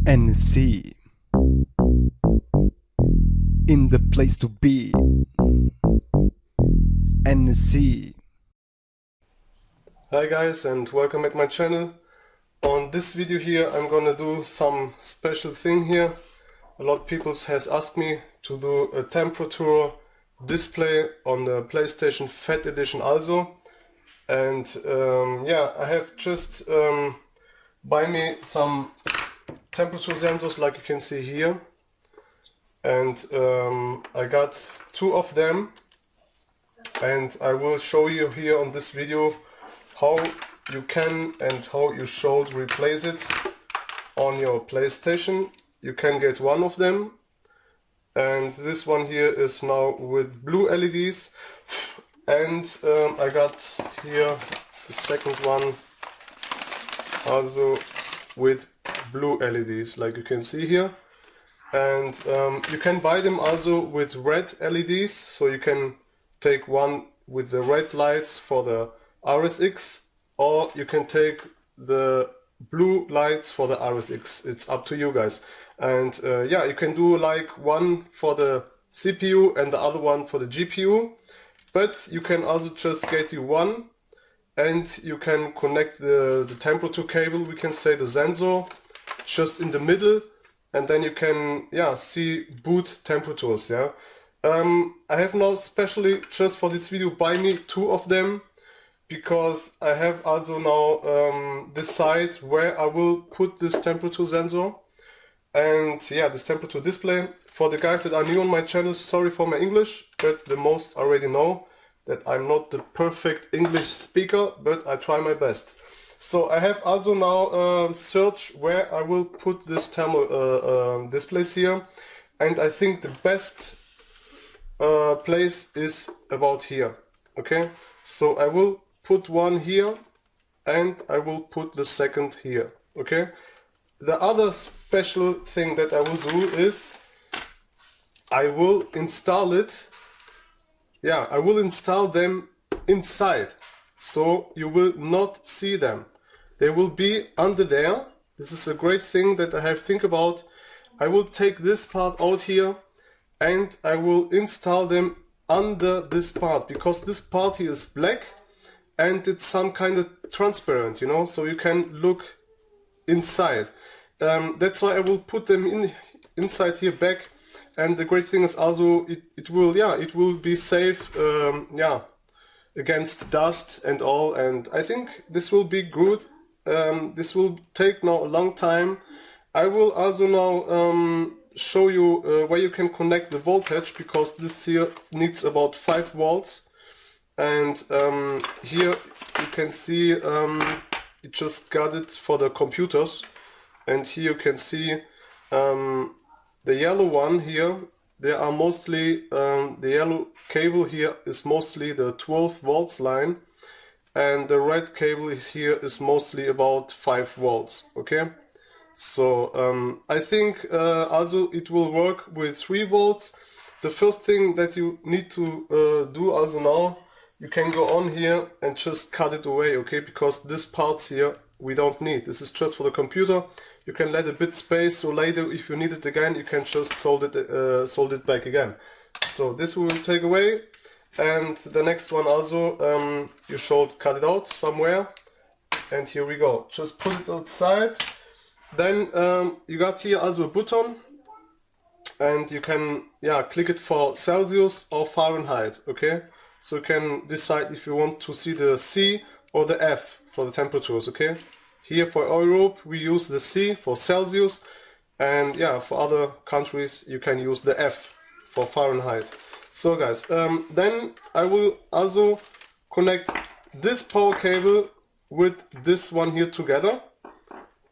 NSC in the place to be. NSC. Hi guys, and welcome at my channel. On this video here I'm gonna do some special thing here. A lot of people has asked me to do a temperature display on the PlayStation FAT Edition also. And yeah, I have just buy me some temperature sensors like you can see here. And I got two of them. And I will show you here on this video how you can and how you should replace it on your PlayStation. You can get one of them, and this one here is now with blue LEDs, and I got here the second one also with blue LEDs like you can see here. And you can buy them also with red LEDs, so you can take one with the red lights for the RSX, or you can take the blue lights for the RSX. It's up to you guys. And yeah, you can do like one for the CPU and the other one for the GPU, but you can also just get you one, and you can connect the temperature cable, we can say the sensor, just in the middle, and then you can, yeah, see boot temperatures. Yeah, I have now specially just for this video buy me two of them, because I have also now decide where I will put this temperature sensor and yeah, this temperature display. For the guys that are new on my channel, sorry for my English, but the most already know that I'm not the perfect English speaker, but I try my best. So I have also now search where I will put this thermal displays here, and I think the best place is about here. Okay, so I will put one here and I will put the second here. Okay, the other special thing that I will do is I will install it. Yeah, I will install them inside, so you will not see them. They will be under there. This is a great thing that I have think about. I will take this part out here and I will install them under this part, because this part here is black and it's some kind of transparent, you know, so you can look inside. That's why I will put them inside here back. And the great thing is also it will be safe, yeah, against dust and all. And I think this will be good. This will take now a long time. I will also now show you where you can connect the voltage, because this here needs about 5 volts. And here you can see it just got it for the computers, and here you can see the yellow one here. They are mostly the yellow cable here is mostly the 12 volts line, and the red cable here is mostly about 5 volts. Okay, so I think also it will work with 3 volts. The first thing that you need to do also now, you can go on here and just cut it away, okay, because this parts here we don't need. This is just for the computer. You can let a bit space, so later if you need it again you can just solder it back again. So this we will take away, and the next one also you should cut it out somewhere, and here we go. Just put it outside. Then you got here also a button, and you can, yeah, click it for Celsius or Fahrenheit. Okay, so you can decide if you want to see the C or the F for the temperatures. Okay, here for Europe we use the C for Celsius, and yeah, for other countries you can use the F for Fahrenheit. So guys, then I will also connect this power cable with this one here together,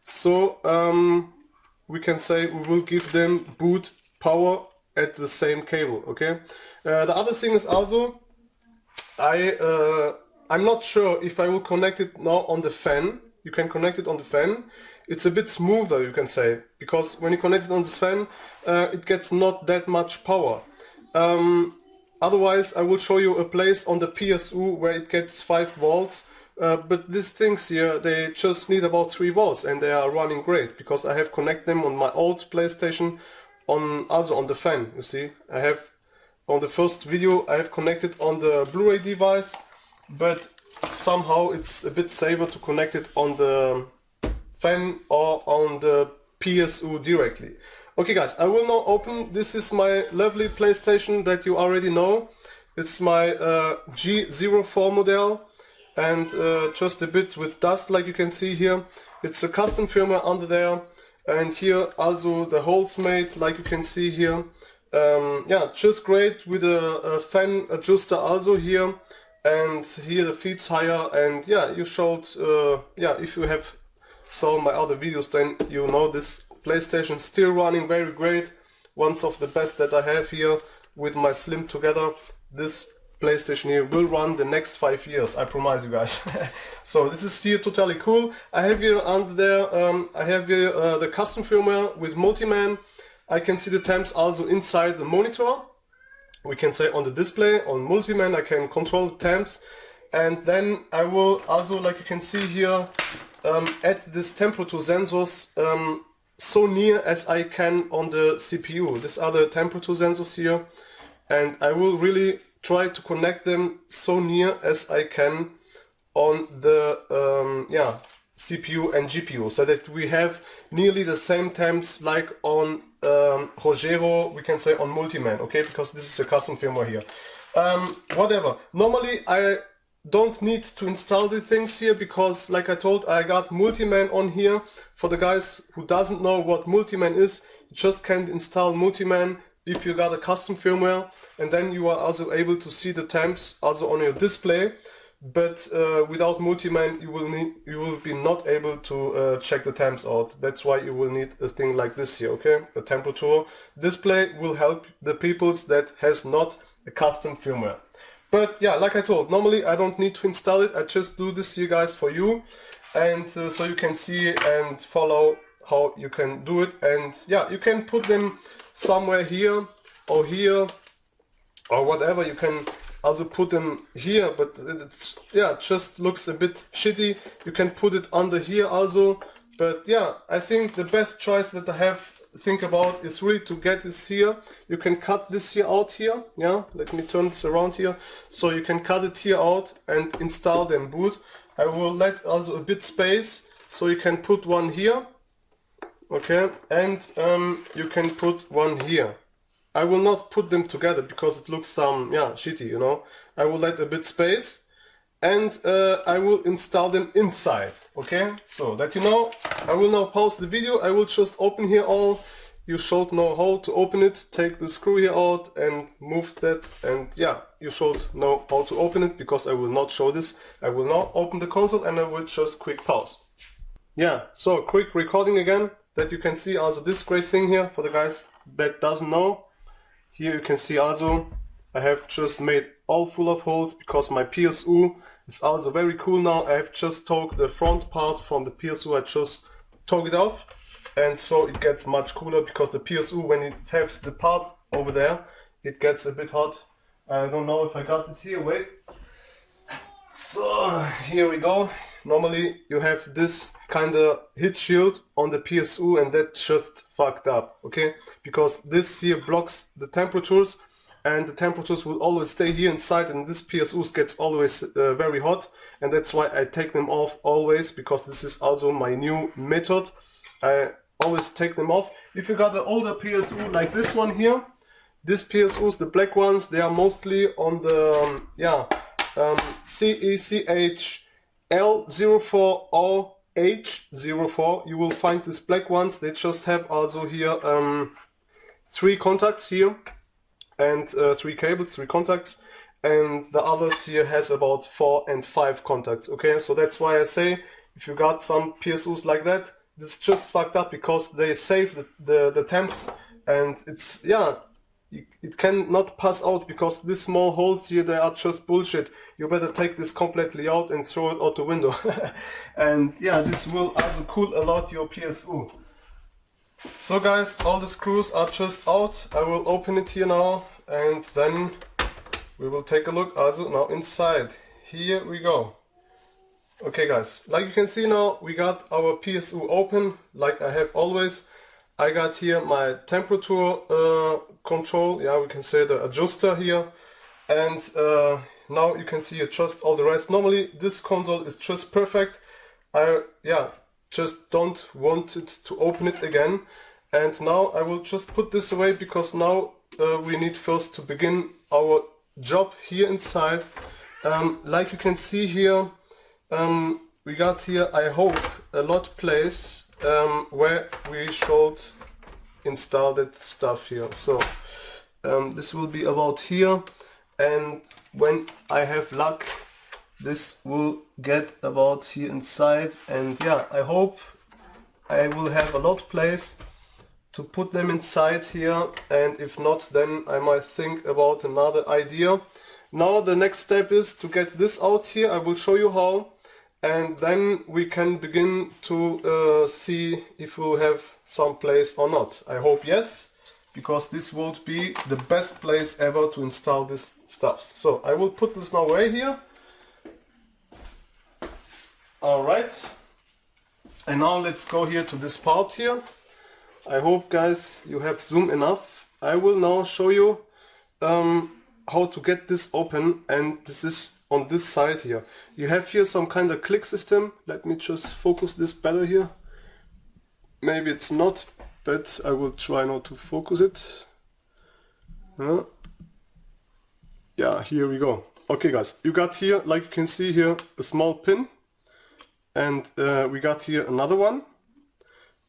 so we can say we will give them boot power at the same cable. Okay, the other thing is also I'm not sure if I will connect it now on the fan. You can connect it on the fan. It's a bit smoother, you can say, because when you connect it on this fan, it gets not that much power. Otherwise, I will show you a place on the PSU where it gets 5 volts, but these things here, they just need about 3 volts and they are running great because I have connected them on my old PlayStation also on the fan. You see, I have on the first video I have connected on the Blu-ray device, but somehow it's a bit safer to connect it on the fan or on the PSU directly. Okay guys, I will now open, this is my lovely PlayStation that you already know. It's my G04 model, and just a bit with dust like you can see here. It's a custom firmware under there, and here also the holes made like you can see here. Yeah, just great with a fan adjuster also here, and here the feet's higher, and yeah, you showed, yeah, if you have saw my other videos then you know this PlayStation still running very great. One of the best that I have here with my Slim together. This PlayStation here will run the next 5 years, I promise you guys. So this is here totally cool. I have here under there, I have here the custom firmware with Multiman. I can see the temps also inside the monitor. We can say on the display, on Multiman I can control the temps. And then I will also, like you can see here, add this temperature sensors so near as I can on the CPU. These are the temperature sensors here, and I will really try to connect them so near as I can on the yeah, CPU and GPU, so that we have nearly the same temps like on Rogero, we can say on Multiman, okay, because this is a custom firmware here. Whatever, normally I don't need to install the things here because, like I told, I got Multiman on here. For the guys who doesn't know what Multiman is, you just can install Multiman if you got a custom firmware, and then you are also able to see the temps also on your display. But without Multiman you will be not able to check the temps out. That's why you will need a thing like this here, okay? A temperature display will help the peoples that has not a custom firmware. But yeah, like I told, normally I don't need to install it. I just do this here guys for you, and so you can see and follow how you can do it. And yeah, you can put them somewhere here or whatever. You can also put them here, but it's, yeah, just looks a bit shitty. You can put it under here also, but yeah, I think the best choice that I have think about is really to get this here. You can cut this here out here, yeah, let me turn this around here, so you can cut it here out and install them boot. I will let also a bit space, so you can put one here, okay, and you can put one here. I will not put them together because it looks yeah, shitty, you know. I will let a bit space, and I will install them inside, okay? So that you know, I will now pause the video. I will just open here all. You should know how to open it. Take the screw here out and move that, and yeah, you should know how to open it because I will not show this. I will now open the console and I will just quick pause. Yeah, so quick recording again, that you can see also this great thing here for the guys that doesn't know. Here you can see also I have just made all full of holes because my PSU is also very cool now. I have just took the front part from the PSU, I just took it off, and so it gets much cooler because the PSU, when it has the part over there, it gets a bit hot. I don't know if I got it here, wait. So here we go. Normally you have this kind of heat shield on the PSU, and that's just fucked up, okay? Because this here blocks the temperatures, and the temperatures will always stay here inside, and this PSU gets always very hot, and that's why I take them off always, because this is also my new method. I always take them off. If you got an older PSU like this one here, these PSUs, the black ones, they are mostly on the CECH L04 or H04. You will find these black ones. They just have also here 3 contacts here, and 3 cables, 3 contacts, and the others here has about 4 and 5 contacts, okay? So that's why I say, if you got some PSUs like that, this is just fucked up because they save the temps, and it's, yeah, it cannot pass out because these small holes here, they are just bullshit. You better take this completely out and throw it out the window. And yeah, this will also cool a lot your PSU. So guys, all the screws are just out. I will open it here now, and then we will take a look also now inside. Here we go. Okay guys, like you can see now, we got our PSU open, like I have always. I got here my temperature control, yeah, we can say the adjuster here. And now you can see just all the rest. Normally this console is just perfect. I just don't want it to open it again. And now I will just put this away because now we need first to begin our job here inside. Like you can see here, we got here, I hope, a lot place where we should install that stuff here. So this will be about here, and when I have luck this will get about here inside, and yeah, I hope I will have a lot place to put them inside here, and if not, then I might think about another idea. Now the next step is to get this out here. I will show you how, and then we can begin to see if we'll have some place or not. I hope yes, because this would be the best place ever to install this stuff. So I will put this now away here. Alright, and now let's go here to this part here. I hope guys you have zoom enough. I will now show you how to get this open, and this is on this side here. You have here some kind of click system. Let me just focus this better here. Maybe it's not, but I will try not to focus it. Yeah, here we go. Okay guys, you got here, like you can see here, a small pin, and we got here another one,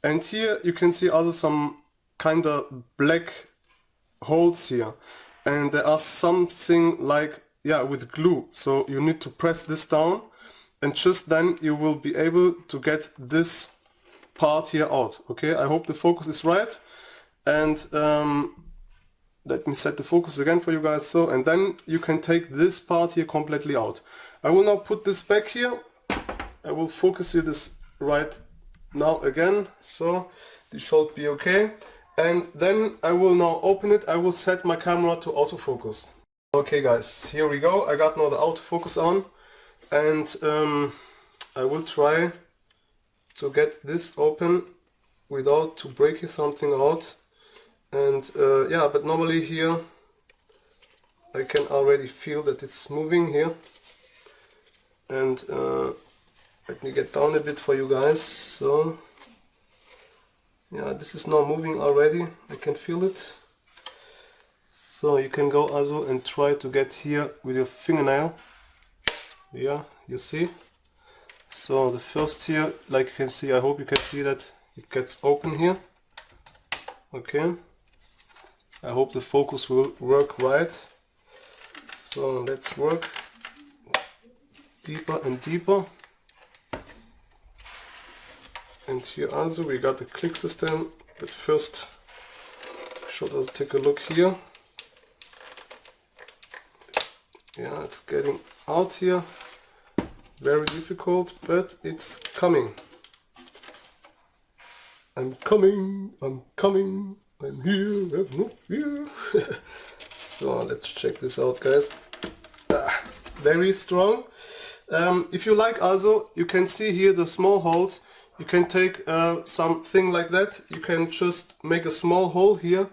and here you can see also some kind of black holes here, and there are something like, yeah, with glue. So you need to press this down, and just then you will be able to get this part here out. Okay, I hope the focus is right, and let me set the focus again for you guys. So, and then you can take this part here completely out. I will now put this back here. I will focus here this right now again, so this should be okay. And then I will now open it. I will set my camera to autofocus. Okay guys, here we go. I got now the autofocus on, and I will try to get this open without to breaking something out. And yeah, but normally here I can already feel that it's moving here. And let me get down a bit for you guys. So yeah, this is now moving already. I can feel it. So you can go also and try to get here with your fingernail. Yeah, you see. So the first here, like you can see, I hope you can see that it gets open here. Okay. I hope the focus will work right. So let's work deeper and deeper. And here also we got the click system, but first should also take a look here. Yeah, it's getting out here. Very difficult, but it's coming. I'm coming, I'm coming, I'm here, have no fear. So let's check this out guys. Very strong. If you like also, you can see here the small holes. You can take something like that. You can just make a small hole here,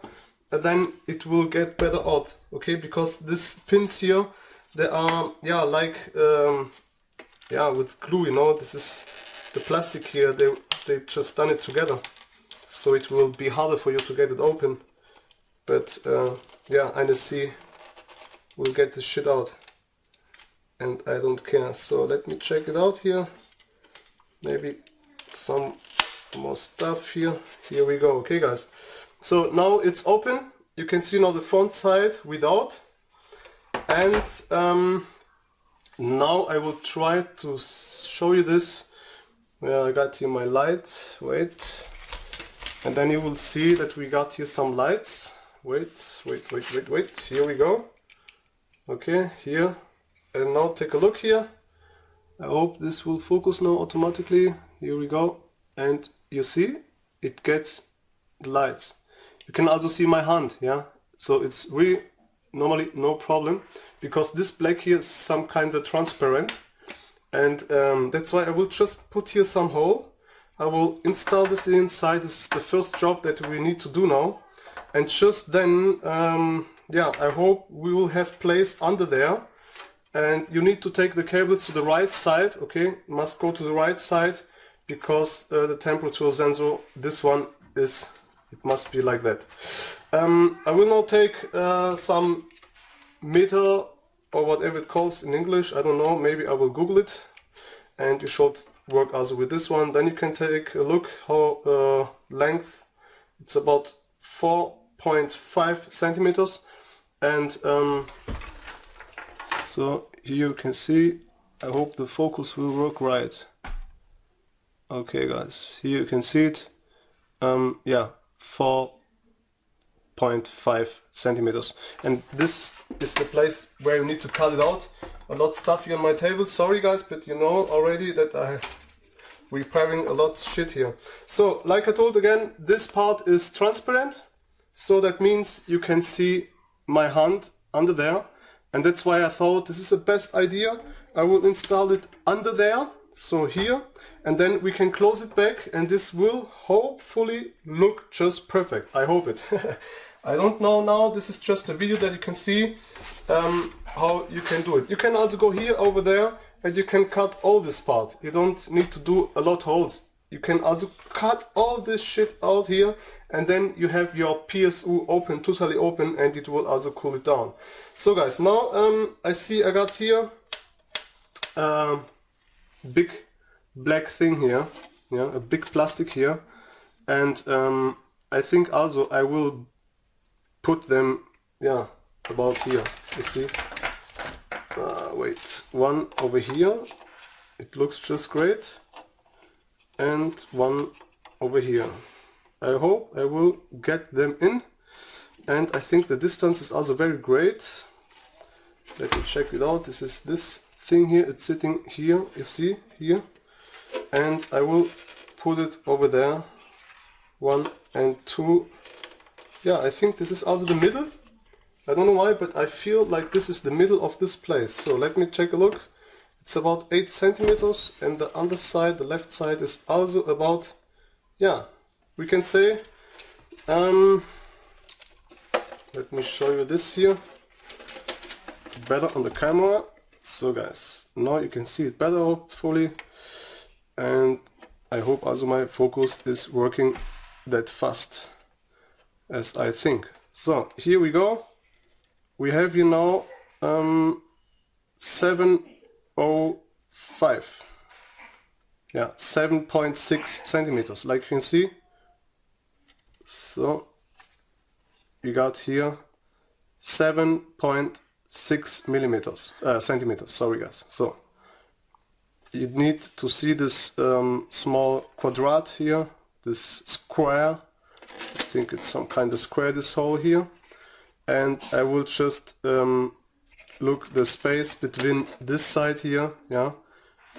and then it will get better out. Okay, because these pins here, they are, yeah, like yeah, with glue, you know. This is the plastic here. They just done it together, so it will be harder for you to get it open. But yeah, NSC will get this shit out, and I don't care. So let me check it out here. Maybe some more stuff here. Here we go. Okay guys, so now it's open. You can see now the front side without, and now I will try to show you this. Well, I got here my light. Wait, and then you will see that we got here some lights. Wait. Here we go. Okay, here, and now take a look here. I hope this will focus now automatically. Here we go, and you see it gets the lights. You can also see my hand, yeah, so it's really normally no problem, because this black here is some kind of transparent, and that's why I will just put here some hole. I will install this inside. This is the first job that we need to do now, and just then yeah, I hope we will have place under there. And you need to take the cables to the right side, okay? Must go to the right side, because the temperature sensor, this one is, it must be like that. I will now take some meter or whatever it calls in English, I don't know, maybe I will Google it, and you should work also with this one. Then you can take a look how length, it's about 4.5 centimeters, and so here you can see, I hope the focus will work right. Okay guys, here you can see it, yeah, 4.5 centimeters, and this is the place where you need to cut it out. A lot of stuff here on my table, sorry guys, but you know already that I'm repairing a lot of shit here. So like I told again, this part is transparent, so that means you can see my hand under there, and that's why I thought this is the best idea. I will install it under there, so here, and then we can close it back, and this will hopefully look just perfect. I hope it. I don't know now, this is just a video that you can see how you can do it. You can also go here over there and you can cut all this part. You don't need to do a lot of holes. You can also cut all this shit out here, and then you have your PSU open, totally open, and it will also cool it down. So guys, now I see I got here big black thing here, yeah, a big plastic here, and I think also I will put them, yeah, about here, you see. Wait, one over here, it looks just great, and one over here. I hope I will get them in, and I think the distance is also very great. Let me check it out. This is this thing here, it's sitting here, you see, here, and I will put it over there, 1 and 2. Yeah, I think this is also the middle. I don't know why, but I feel like this is the middle of this place. So let me take a look. It's about 8 centimeters, and the underside, the left side, is also about, yeah, we can say, let me show you this here better on the camera. So guys, now you can see it better hopefully, and I hope also my focus is working that fast as I think. So here we go. We have here now 705, yeah, 7.6 centimeters, like you can see. So we got here 7.6 millimeters, centimeters, sorry guys. So you need to see this small quadrat here, this square. I think it's some kind of square, this hole here, and I will just look the space between this side here, yeah,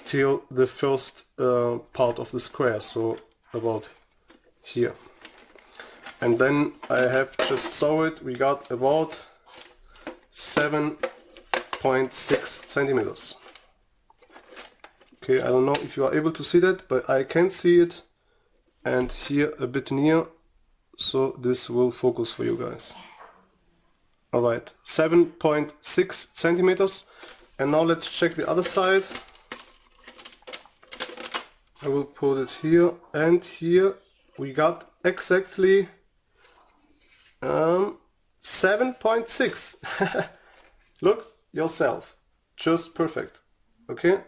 till the first part of the square, so about here, and then I have just saw it. We got about 7.6 centimeters. Okay, I don't know if you are able to see that, but I can see it, and here a bit near, so this will focus for you guys. Alright, 7.6 centimeters, and now let's check the other side. I will put it here, and here we got exactly 7.6. Look yourself, just perfect. Okay,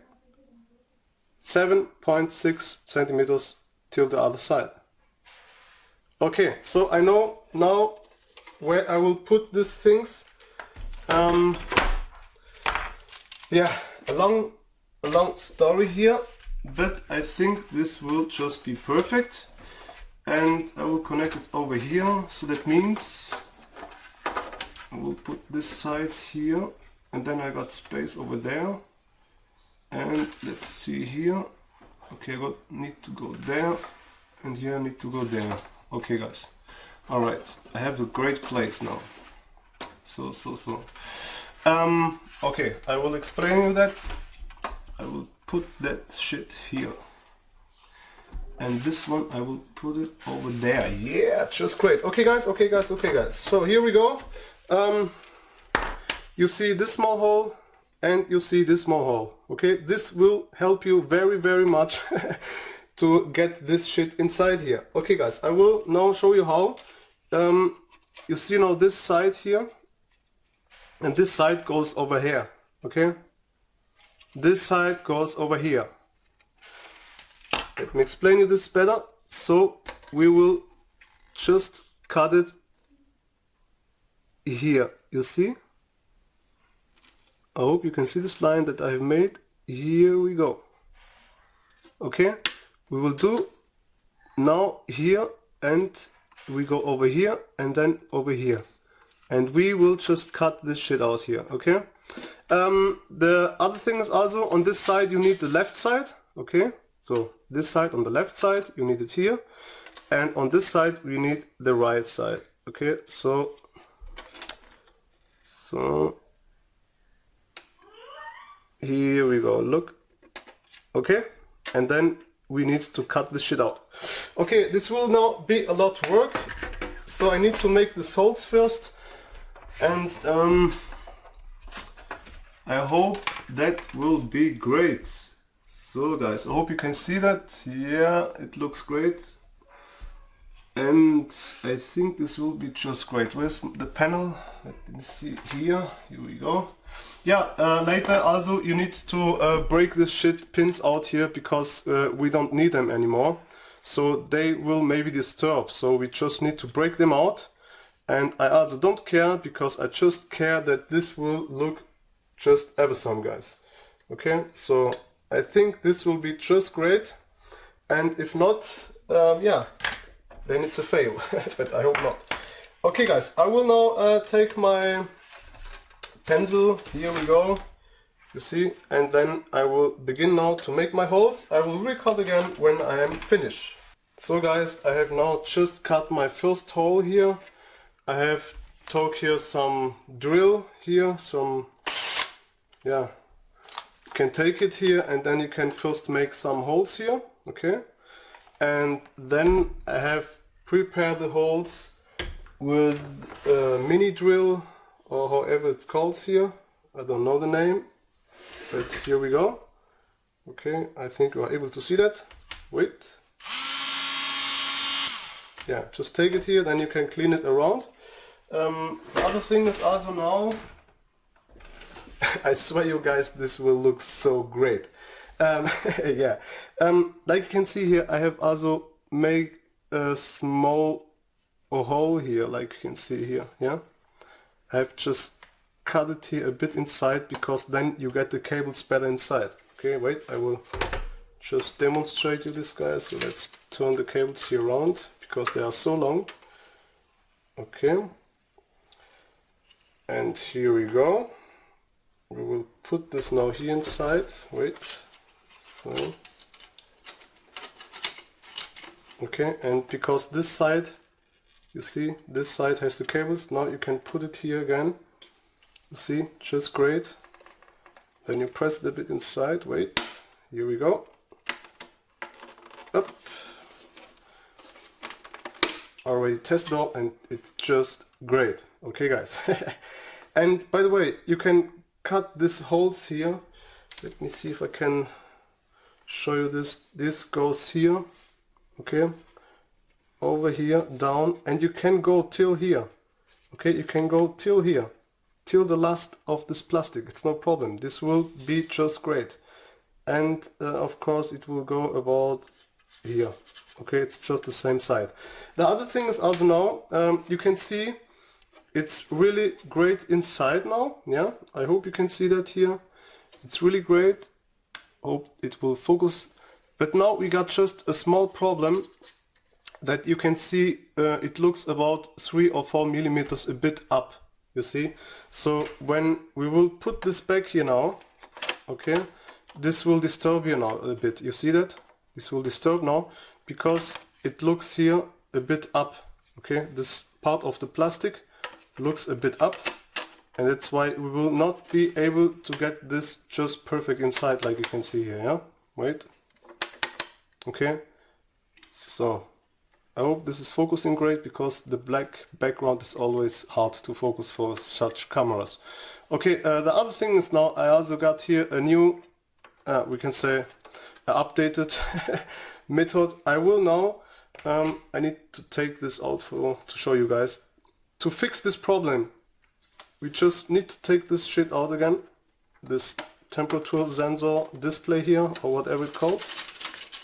7.6 centimeters till the other side. Okay, so I know now where I will put these things. Yeah, a long story here, but I think this will just be perfect, and I will connect it over here. So that means I will put this side here, and then I got space over there, and let's see here. Okay, I need to go there, and here I need to go there. Okay guys, alright, I have a great place now. Okay, I will explain you that. I will put that shit here. And this one I will put it over there. Yeah, just great. Okay guys, okay guys, okay guys. So here we go. You see this small hole and you see this small hole. Okay, this will help you very, very much to get this shit inside here. Okay guys, I will now show you how. You see now this side here, and this side goes over here. Okay, this side goes over here. Let me explain you this better. So we will just cut it here. You see? I hope you can see this line that I have made. Here we go. Okay, we will do now here, and we go over here and then over here, and we will just cut this shit out here. Okay, the other thing is also on this side you need the left side. Okay, so this side on the left side you need it here, and on this side we need the right side. Okay, so here we go, look. Okay, and then we need to cut this shit out. Okay, this will now be a lot of work, so I need to make the holes first, and I hope that will be great. So guys, I hope you can see that. Yeah, it looks great, and I think this will be just great. Where's the panel? Let me see here. Here we go. Yeah, later also you need to break this shit pins out here, because we don't need them anymore. So they will maybe disturb. So we just need to break them out. And I also don't care, because I just care that this will look just awesome, guys. Okay, so I think this will be just great. And if not, yeah, then it's a fail. But I hope not. Okay guys, I will now take my pencil, here we go, you see, and then I will begin now to make my holes. I will record again when I am finished. So guys, I have now just cut my first hole here. I have took here some drill here, some, yeah, you can take it here, and then you can first make some holes here. Okay, and then I have prepared the holes with a mini drill, or however it's called here. I don't know the name, but here we go. Okay, I think you are able to see that. Wait. Yeah, just take it here, then you can clean it around. The other thing is also now, I swear you guys, this will look so great. Yeah, like you can see here, I have also made a small hole here, like you can see here. Yeah, I've just cut it here a bit inside, because then you get the cables better inside. Okay, wait, I will just demonstrate you this, guys. So let's turn the cables here around, because they are so long. Okay, and here we go. We will put this now here inside. Wait, so okay, and because this side, you see, this side has the cables. Now you can put it here again. You see, just great. Then you press it a bit inside. Wait, here we go. Up. Already tested out, and it's just great. Okay guys. And by the way, you can cut these holes here. Let me see if I can show you this. This goes here. Okay. Over here, down, and you can go till here. Okay, you can go till here, till the last of this plastic. It's no problem. This will be just great. And of course it will go about here. Okay, it's just the same side. The other thing is also now, you can see it's really great inside now. Yeah, I hope you can see that here. It's really great. Hope it will focus. But now we got just a small problem, that you can see it looks about 3 or 4 millimeters a bit up, you see. So when we will put this back here now, okay, this will disturb you now a bit. You see that? This will disturb now, because it looks here a bit up. Okay, this part of the plastic looks a bit up, and that's why we will not be able to get this just perfect inside, like you can see here. Yeah, wait. Okay, so I hope this is focusing great, because the black background is always hard to focus for such cameras. Okay, the other thing is, now I also got here a new, we can say, updated method. I will now, I need to take this out to show you guys. To fix this problem, we just need to take this shit out again, this temperature sensor display here, or whatever it calls.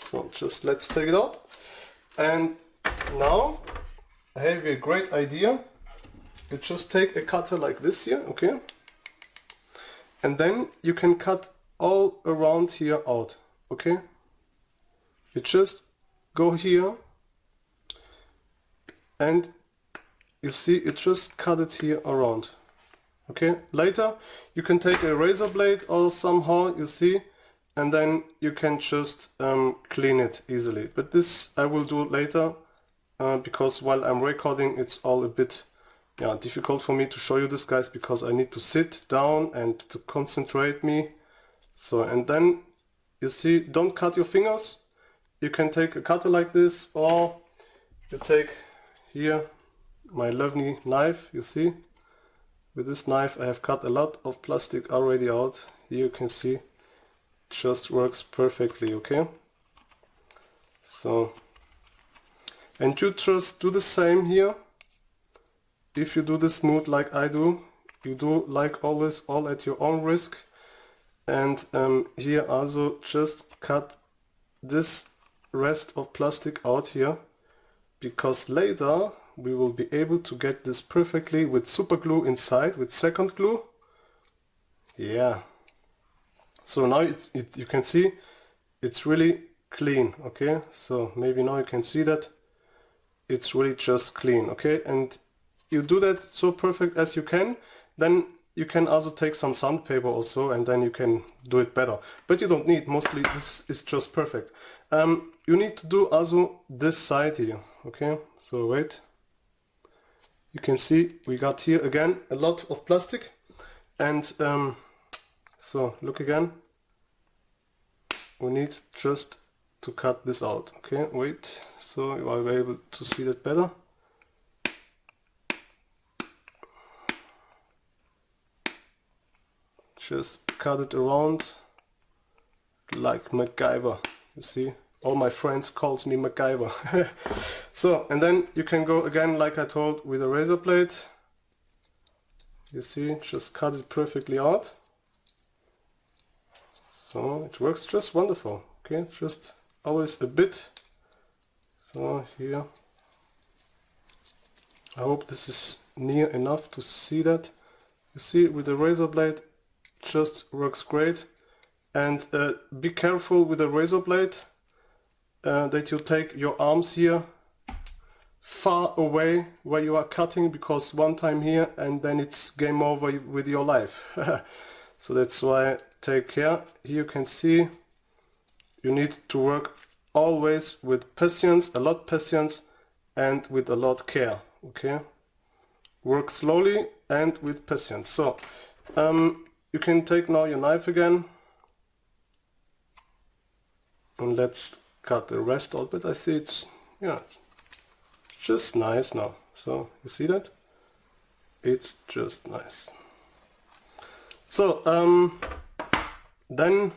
So just let's take it out. And now I have a great idea. You just take a cutter like this here, okay? And then you can cut all around here out, okay? You just go here and you see it just cut it here around. Okay, later you can take a razor blade or somehow, you see, and then you can just clean it easily. But this I will do later, because while I'm recording it's all a bit difficult for me to show you this, guys, because I need to sit down and to concentrate me. So, and then you see, don't cut your fingers. You can take a cutter like this, or you take here my lovely knife, you see. With this knife I have cut a lot of plastic already out. Here you can see it just works perfectly, okay? So, and you just do the same here. If you do this smooth like I do, you do like always all at your own risk. And here also just cut this rest of plastic out here, because later we will be able to get this perfectly with super glue inside, with second glue. Yeah. So now you can see it's really clean, okay? So maybe now you can see that it's really just clean, okay? And you do that so perfect as you can. Then you can also take some sandpaper also, and then you can do it better. But you don't need, mostly this is just perfect. You need to do also this side here, okay? So wait. You can see we got here again a lot of plastic, and so look again, we need just to cut this out. Okay, wait, so you are able to see that better. Just cut it around like MacGyver, you see. All my friends calls me MacGyver. So, and then you can go again, like I told, with a razor blade. You see, just cut it perfectly out. So it works just wonderful. Okay, just always a bit. So here, I hope this is near enough to see that. You see, with the razor blade, just works great. And be careful with the razor blade. That you take your arms here far away where you are cutting, because one time here and then it's game over with your life. So that's why take care. Here you can see you need to work always with patience, a lot patience, and with a lot care. Okay, work slowly and with patience. So you can take now your knife again, and let's cut the rest out. But I see it's just nice now. So you see that? It's just nice. So then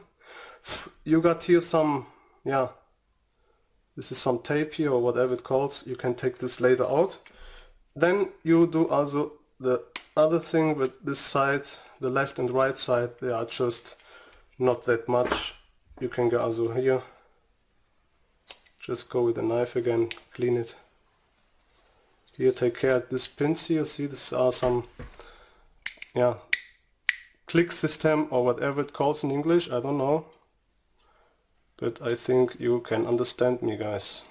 you got here some, this is some tape here or whatever it calls. You can take this later out. Then you do also the other thing with this side, the left and right side. They are just not that much. You can go also here. Just go with the knife again, clean it. Here, take care of this pins here. See, these are some, click system or whatever it calls in English. I don't know, but I think you can understand me, guys.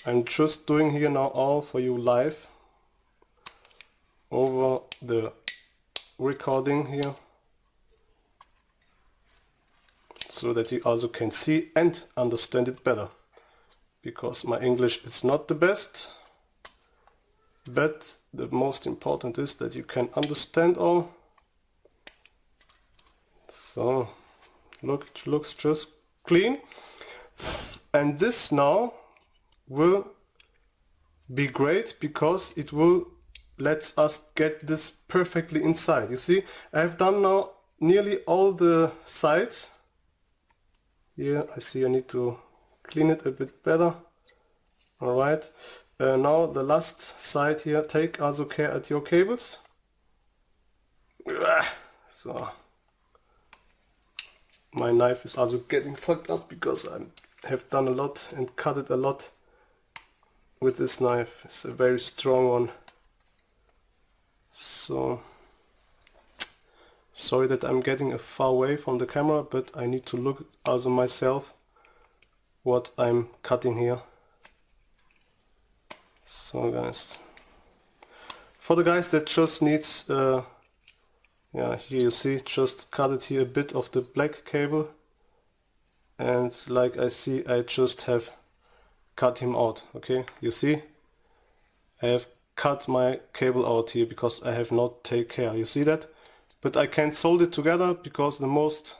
I'm just doing here now all for you live over the recording here, so that you also can see and understand it better, because my English is not the best, but the most important is that you can understand all. So look, it looks just clean, and this now will be great because it will let us get this perfectly inside. You see, I have done now nearly all the sides. Here I see I need to clean it a bit better. Alright, now the last side here, take also care at your cables. So my knife is also getting fucked up because I have done a lot and cut it a lot with this knife. It's a very strong one. So sorry that I'm getting far away from the camera, but I need to look also myself what I'm cutting here. So guys, for the guys that just needs yeah, here you see, just cut it here a bit of the black cable, and like I see, I just have cut him out. Okay, you see, I have cut my cable out here because I have not take care. You see that? But I can solder it together because the most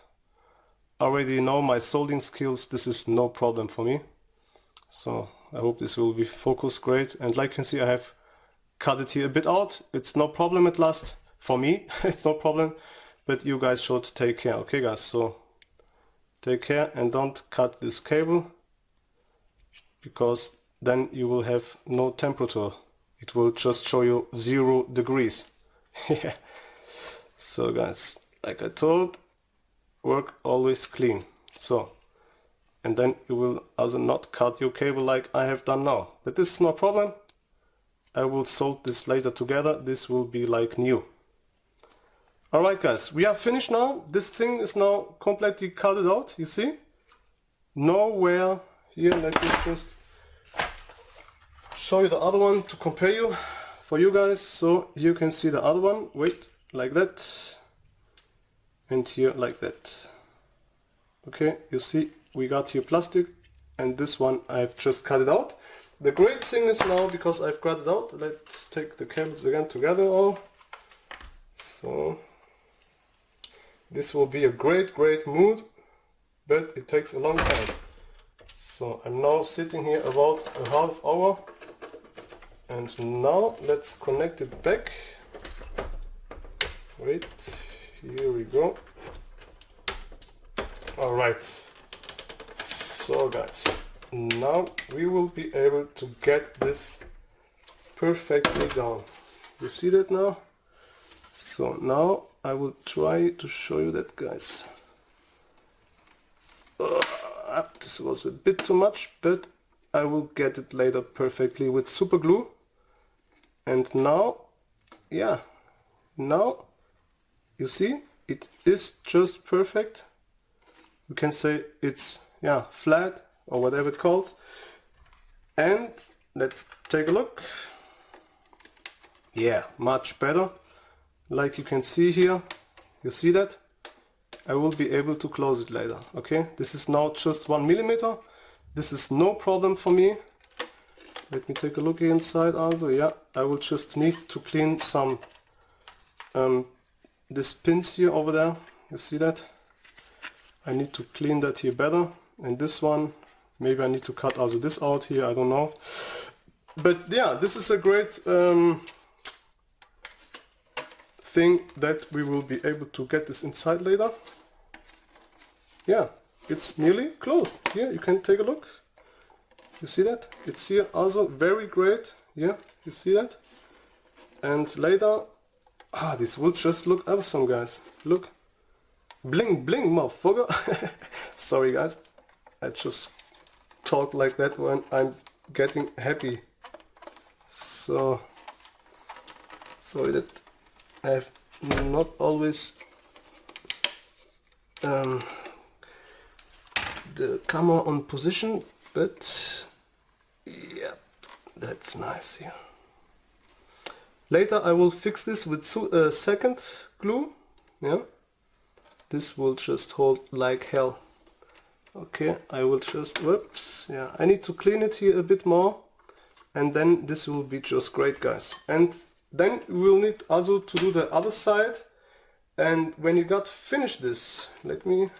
already know my soldering skills. This is no problem for me. So I hope this will be focused great. And like you can see, I have cut it here a bit out. It's no problem at last. For me, it's no problem. But you guys should take care. Okay guys, so take care and don't cut this cable, because then you will have no temperature. It will just show you 0 degrees. Yeah. So guys, like I told, work always clean. So, and then you will also not cut your cable like I have done now. But this is no problem. I will solder this later together. This will be like new. Alright guys, we are finished now. This thing is now completely cut out, you see? Nowhere here, let me just show you the other one to compare you for you guys. So you can see the other one, wait, like that, and here like that. Okay, you see we got here plastic, and this one I've just cut it out. The great thing is now, because I've cut it out, let's take the cables again together all. So this will be a great mood, but it takes a long time. So I'm now sitting here about a half hour, and now let's connect it back. Wait, here we go. Alright, so guys, now we will be able to get this perfectly down. You see that now? So now I will try to show you that, guys. This was a bit too much, but I will get it later perfectly with super glue. And now, yeah, now you see it is just perfect. You can say it's, yeah, flat or whatever it calls. And let's take a look. Yeah, much better. Like you can see here, you see that? I will be able to close it later. Okay, this is now just 1 millimeter. This is no problem for me. Let me take a look inside also. Yeah, I will just need to clean some this pins here over there. You see that? I need to clean that here better. And this one, maybe I need to cut also this out here, I don't know. But yeah, this is a great thing that we will be able to get this inside later. Yeah, it's nearly closed. Here, you can take a look. You see that? It's here also very great. Yeah, you see that? And later, this will just look awesome, guys. Look. Bling, bling, motherfucker. Sorry, guys. I just talk like that when I'm getting happy. So, sorry that I have not always the camera on position, but yeah, that's nice here. Later I will fix this with second glue. Yeah, this will just hold like hell. Okay, I will just, whoops, yeah, I need to clean it here a bit more, and then this will be just great, guys. And then we will need also to do the other side. And when you got finished this, let me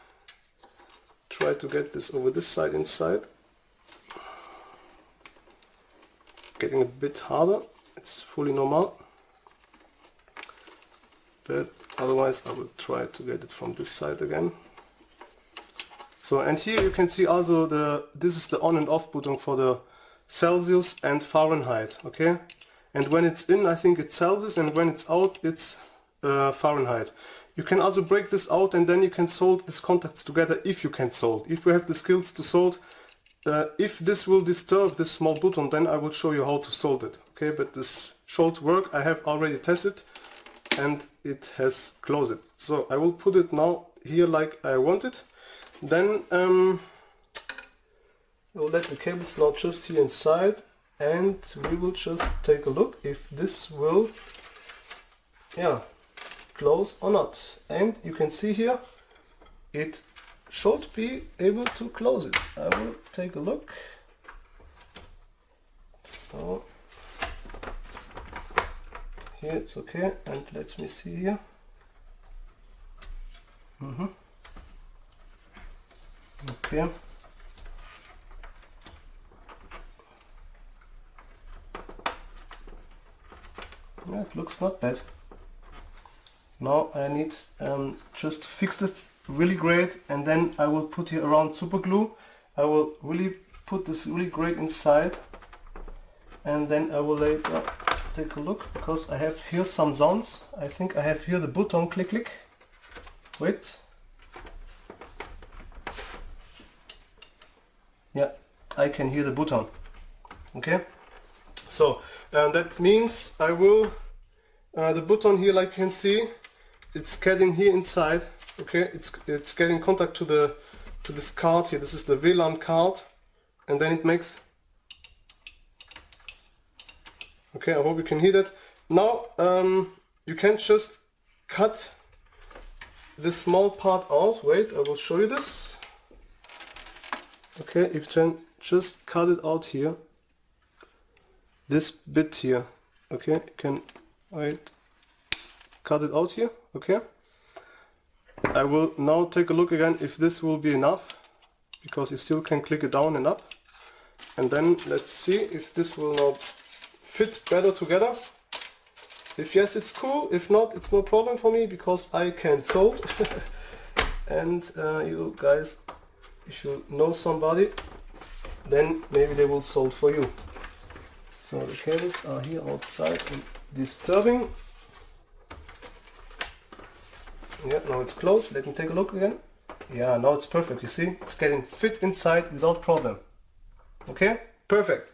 try to get this over this side inside. Getting a bit harder, it's fully normal. But otherwise I will try to get it from this side again. So, and here you can see also this is the on and off button for the Celsius and Fahrenheit, okay? And when it's in, I think it's Celsius, and when it's out, it's Fahrenheit. You can also break this out, and then you can solder these contacts together if you can solder. If you have the skills to solder, if this will disturb this small button, then I will show you how to solder it, okay? But this should work. I have already tested, and it has closed it. So I will put it now here like I want it. Then we'll let the cables now just here inside, and we will just take a look if this will, yeah, close or not. And you can see here it should be able to close it. I will take a look. So here it's okay, and let me see here. Okay. Yeah, it looks not bad. Now I need just fix this really great, and then I will put here around super glue. I will really put this really great inside, and then I will later take a look, because I have here some sounds. I think I have here the button click click. Wait. Yeah, I can hear the button. Okay, so that means I will the button here, like you can see, it's getting here inside. Okay, it's getting contact to this card here. This is the WLAN card, and then it makes. Okay, I hope you can hear that. Now you can just cut this small part out. Wait, I will show you this. Okay, you can just cut it out here. This bit here. Okay, you can cut it out here. Okay. I will now take a look again if this will be enough, because you still can click it down and up. And then let's see if this will now fit better together. If yes, it's cool. If not, it's no problem for me, because I can solder. And you guys, if you know somebody, then maybe they will solder for you. So the cables are here outside and disturbing. Yeah, now it's closed. Let me take a look again. Yeah, now it's perfect. You see, it's getting fit inside without problem. Okay, perfect.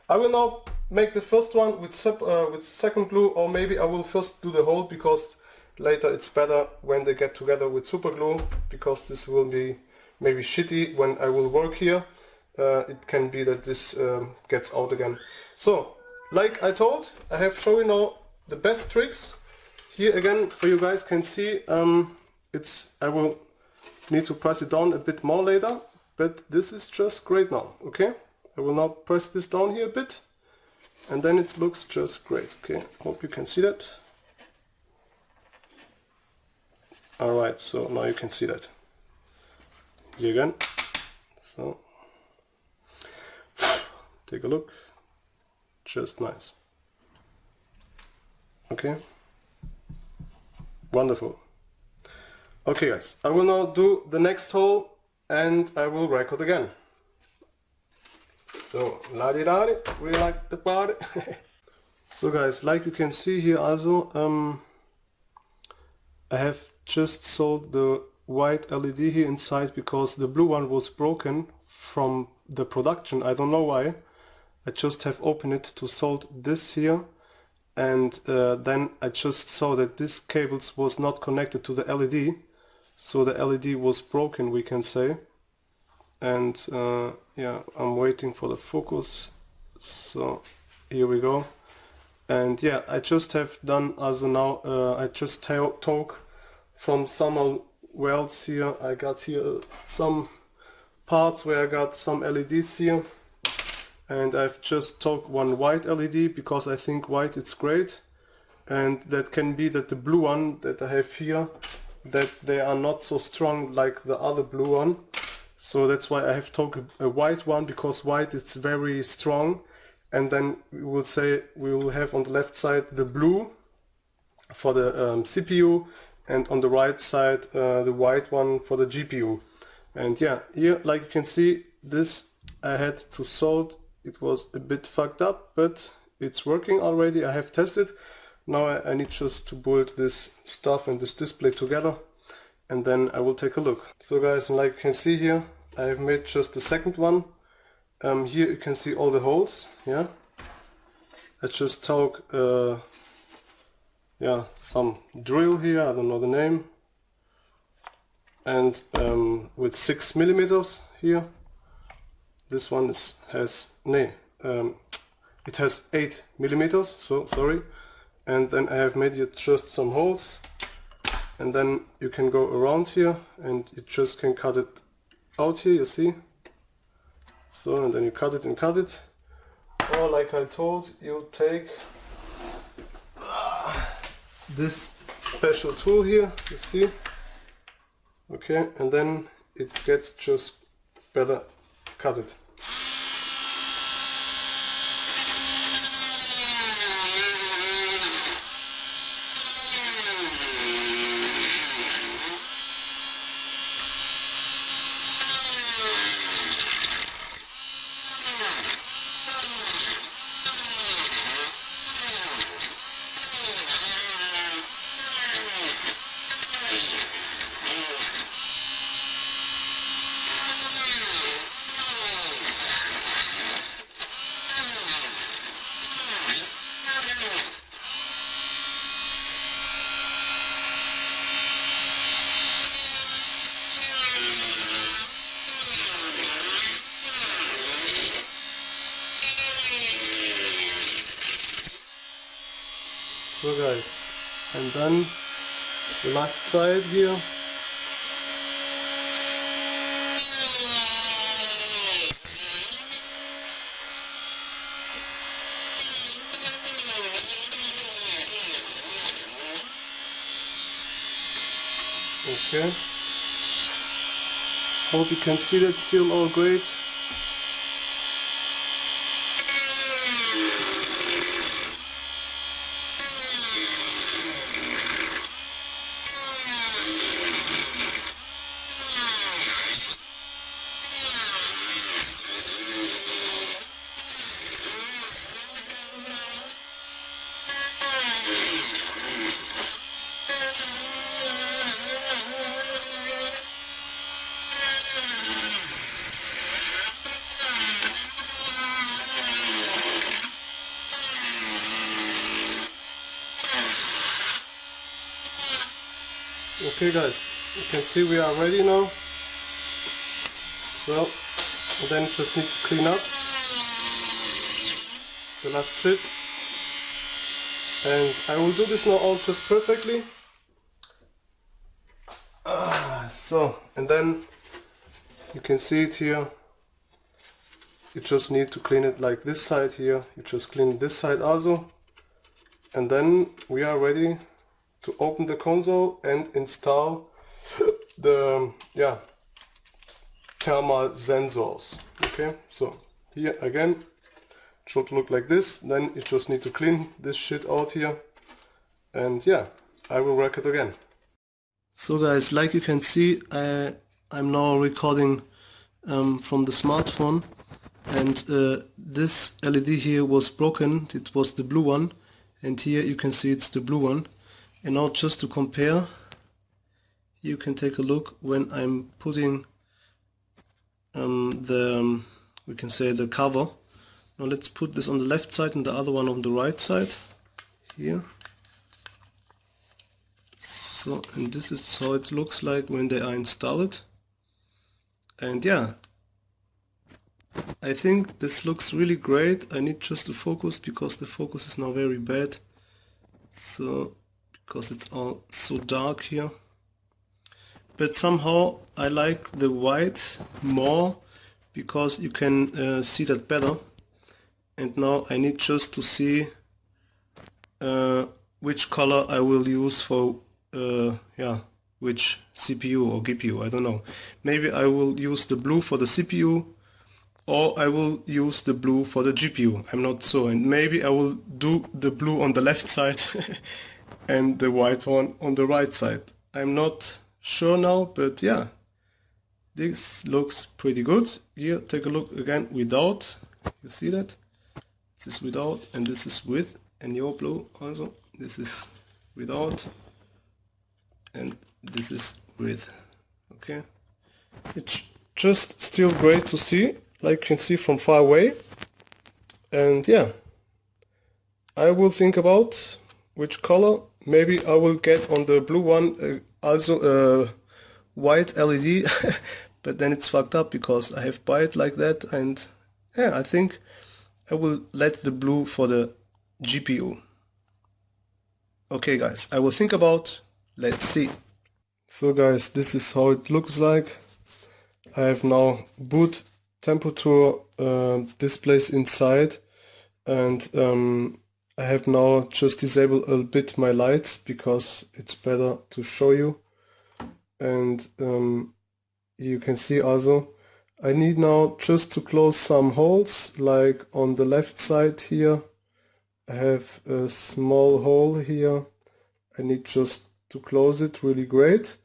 I will now make the first one with second glue, or maybe I will first do the hole, because later it's better when they get together with super glue, because this will be maybe shitty when I will work here. It can be that this gets out again. So, like I told, I have shown you now the best tricks. Here again, for you guys can see, I will need to press it down a bit more later, but this is just great now. Okay, I will now press this down here a bit, and then it looks just great. Okay, hope you can see that. Alright, so now you can see that. Here again. So take a look. Just nice. Okay. Wonderful. Okay guys, I will now do the next hole, and I will record again. So, la-di-da-di, we like the party. So guys, like you can see here also, I have just sold the white LED here inside, because the blue one was broken from the production. I don't know why. I just have opened it to solder this here, and then I just saw that this cables was not connected to the LED, so the LED was broken, we can say. And yeah, I'm waiting for the focus. So here we go. And yeah, I just have done also now, I just took from somewhere else here. I got here some parts where I got some LEDs here. And I've just took one white LED, because I think white is great. and that can be that the blue one that I have here, that they are not so strong like the other blue one. So that's why I have taken a white one, because white is very strong. And then we will have on the left side the blue for the CPU, and on the right side the white one for the GPU. And yeah, here like you can see, this I had to solder. It was a bit fucked up, but it's working already. I have tested. Now I need just to bolt this stuff and this display together, and then I will take a look. So guys, like you can see here, I have made just the second one. Here you can see all the holes. Yeah, I just took yeah, some drill here, I don't know the name, and with 6 millimeters here. This one it has 8 millimeters, so sorry. And then I have made it just some holes, and then you can go around here and you just can cut it out here, you see. So, and then you cut it and cut it. Or like I told, you take this special tool here, you see. Okay, and then it gets just better cut it. So guys, and then the last side here. Okay. Hope you can see that still all great. Okay guys, you can see we are ready now. So, and then just need to clean up the last shit. And I will do this now all just perfectly. So, and then you can see it here. You just need to clean it like this side here. You just clean this side also. And then we are ready to open the console and install the thermal sensors. Okay, so here again it should look like this. Then you just need to clean this shit out here, and yeah, I will work it again. So guys, like you can see, I'm now recording from the smartphone, and this LED here was broken. It was the blue one, and here you can see it's the blue one. And now just to compare, you can take a look when I'm putting we can say the cover. Now let's put this on the left side and the other one on the right side here. So, and this is how it looks like when they are installed. And yeah, I think this looks really great. I need just to focus, because the focus is now very bad. So, because it's all so dark here. But somehow I like the white more, because you can see that better. And now I need just to see which color I will use for which CPU or GPU, I don't know. Maybe I will use the blue for the CPU, or I will use the blue for the GPU, I'm not sure. And maybe I will do the blue on the left side and the white one on the right side. I'm not sure now, but yeah, this looks pretty good. Here, take a look again without, you see that? This is without and this is with, and your blue also, this is without and this is with. Okay, it's just still great to see, like you can see from far away. And yeah, I will think about which color. Maybe I will get on the blue one also a white LED, but then it's fucked up because I have buy it like that. And yeah, I think I will let the blue for the GPU. Okay guys, I will think about, let's see. So guys, this is how it looks like. I have now boot temperature displays inside, and I have now just disabled a bit my lights because it's better to show you. And you can see also I need now just to close some holes, like on the left side here I have a small hole here. I need just to close it really great.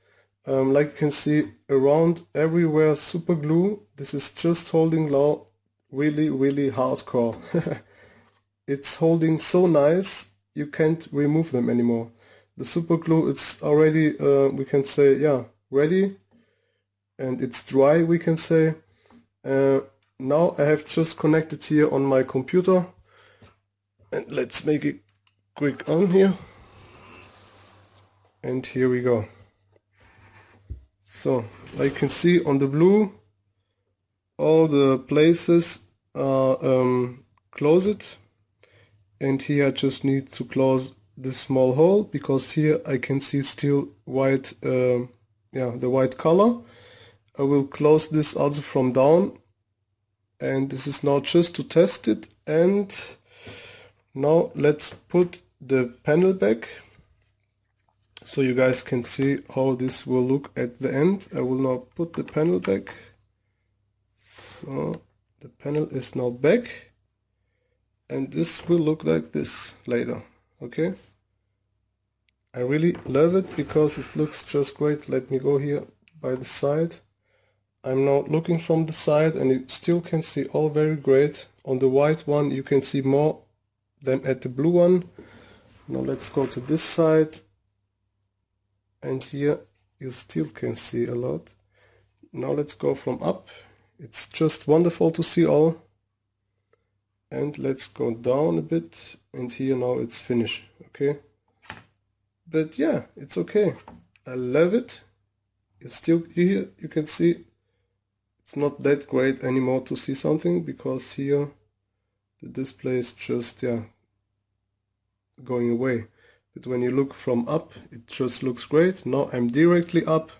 Like you can see around everywhere super glue. This is just holding low, really hardcore. It's holding so nice, you can't remove them anymore. The super glue, it's already, we can say, yeah, ready. And it's dry, we can say. Now I have just connected here on my computer. And let's make it quick on here. And here we go. So, like you can see on the blue, all the places are closed. And here I just need to close this small hole, because here I can see still white, the white color. I will close this also from down, and this is now just to test it. And now let's put the panel back so you guys can see how this will look at the end. I will now put the panel back. So the panel is now back, and this will look like this later. Okay, I really love it because it looks just great. Let me go here by the side. I'm now looking from the side, and you still can see all very great. On the white one you can see more than at the blue one. Now let's go to this side, and here you still can see a lot. Now let's go from up. It's just wonderful to see all. And let's go down a bit, and here now it's finished. Okay, but yeah, it's okay. I love it. You can see it's not that great anymore to see something, because here the display is just going away. But when you look from up, it just looks great. Now I'm directly up,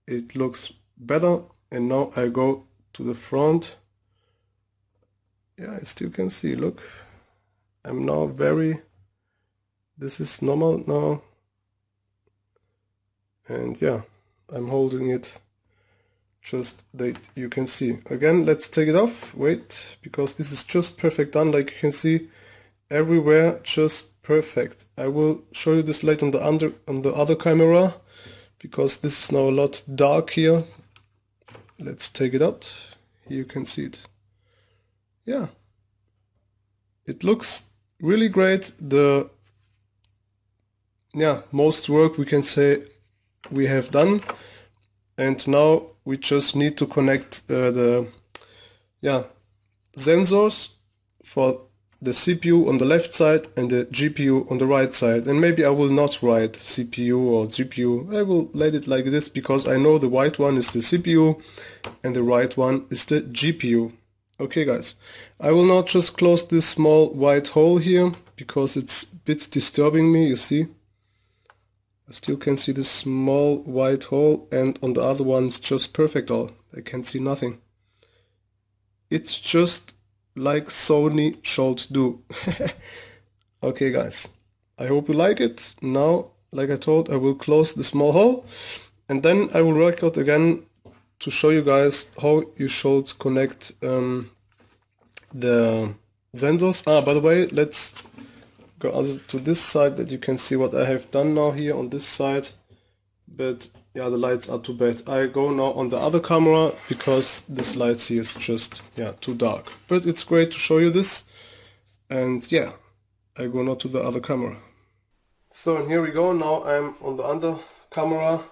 it looks better. And now I go to the front. Yeah, I still can see, look, I'm now this is normal now. And yeah, I'm holding it just that you can see. Again, let's take it off, wait, because this is just perfect done. Like you can see everywhere, just perfect. I will show you this later on the other camera, because this is now a lot dark here. Let's take it out. Here you can see it. Yeah, it looks really great. The most work we can say we have done, and now we just need to connect the sensors for the CPU on the left side and the GPU on the right side. And maybe I will not write CPU or GPU. I will let it like this, because I know the white one is the CPU and the right one is the GPU. Okay guys, I will now just close this small white hole here, because it's a bit disturbing me, you see. I still can see this small white hole, and on the other one it's just perfect all. I can see nothing. It's just like Sony should do. Okay guys, I hope you like it. Now, like I told, I will close the small hole and then I will record again to show you guys how you should connect the sensors. By the way, let's go also to this side that you can see what I have done now here on this side. But yeah, the lights are too bad. I go now on the other camera because this light here is just too dark. But it's great to show you this. And yeah, I go now to the other camera. So and here we go. Now I'm on the other camera.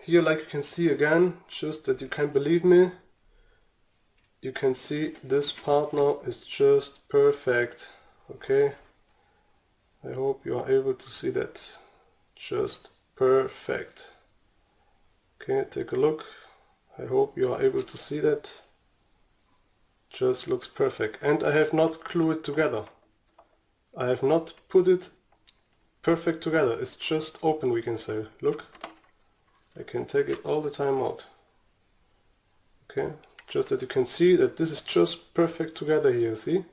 Here, like you can see again, just that you can't believe me. You can see this part now is just perfect. Okay, I hope you are able to see that. Just perfect. Okay, take a look. I hope you are able to see that. Just looks perfect. And I have not glued it together. I have not put it perfect together. It's just open, we can say. Look, I can take it all the time out. Okay, just that you can see that this is just perfect together here, see?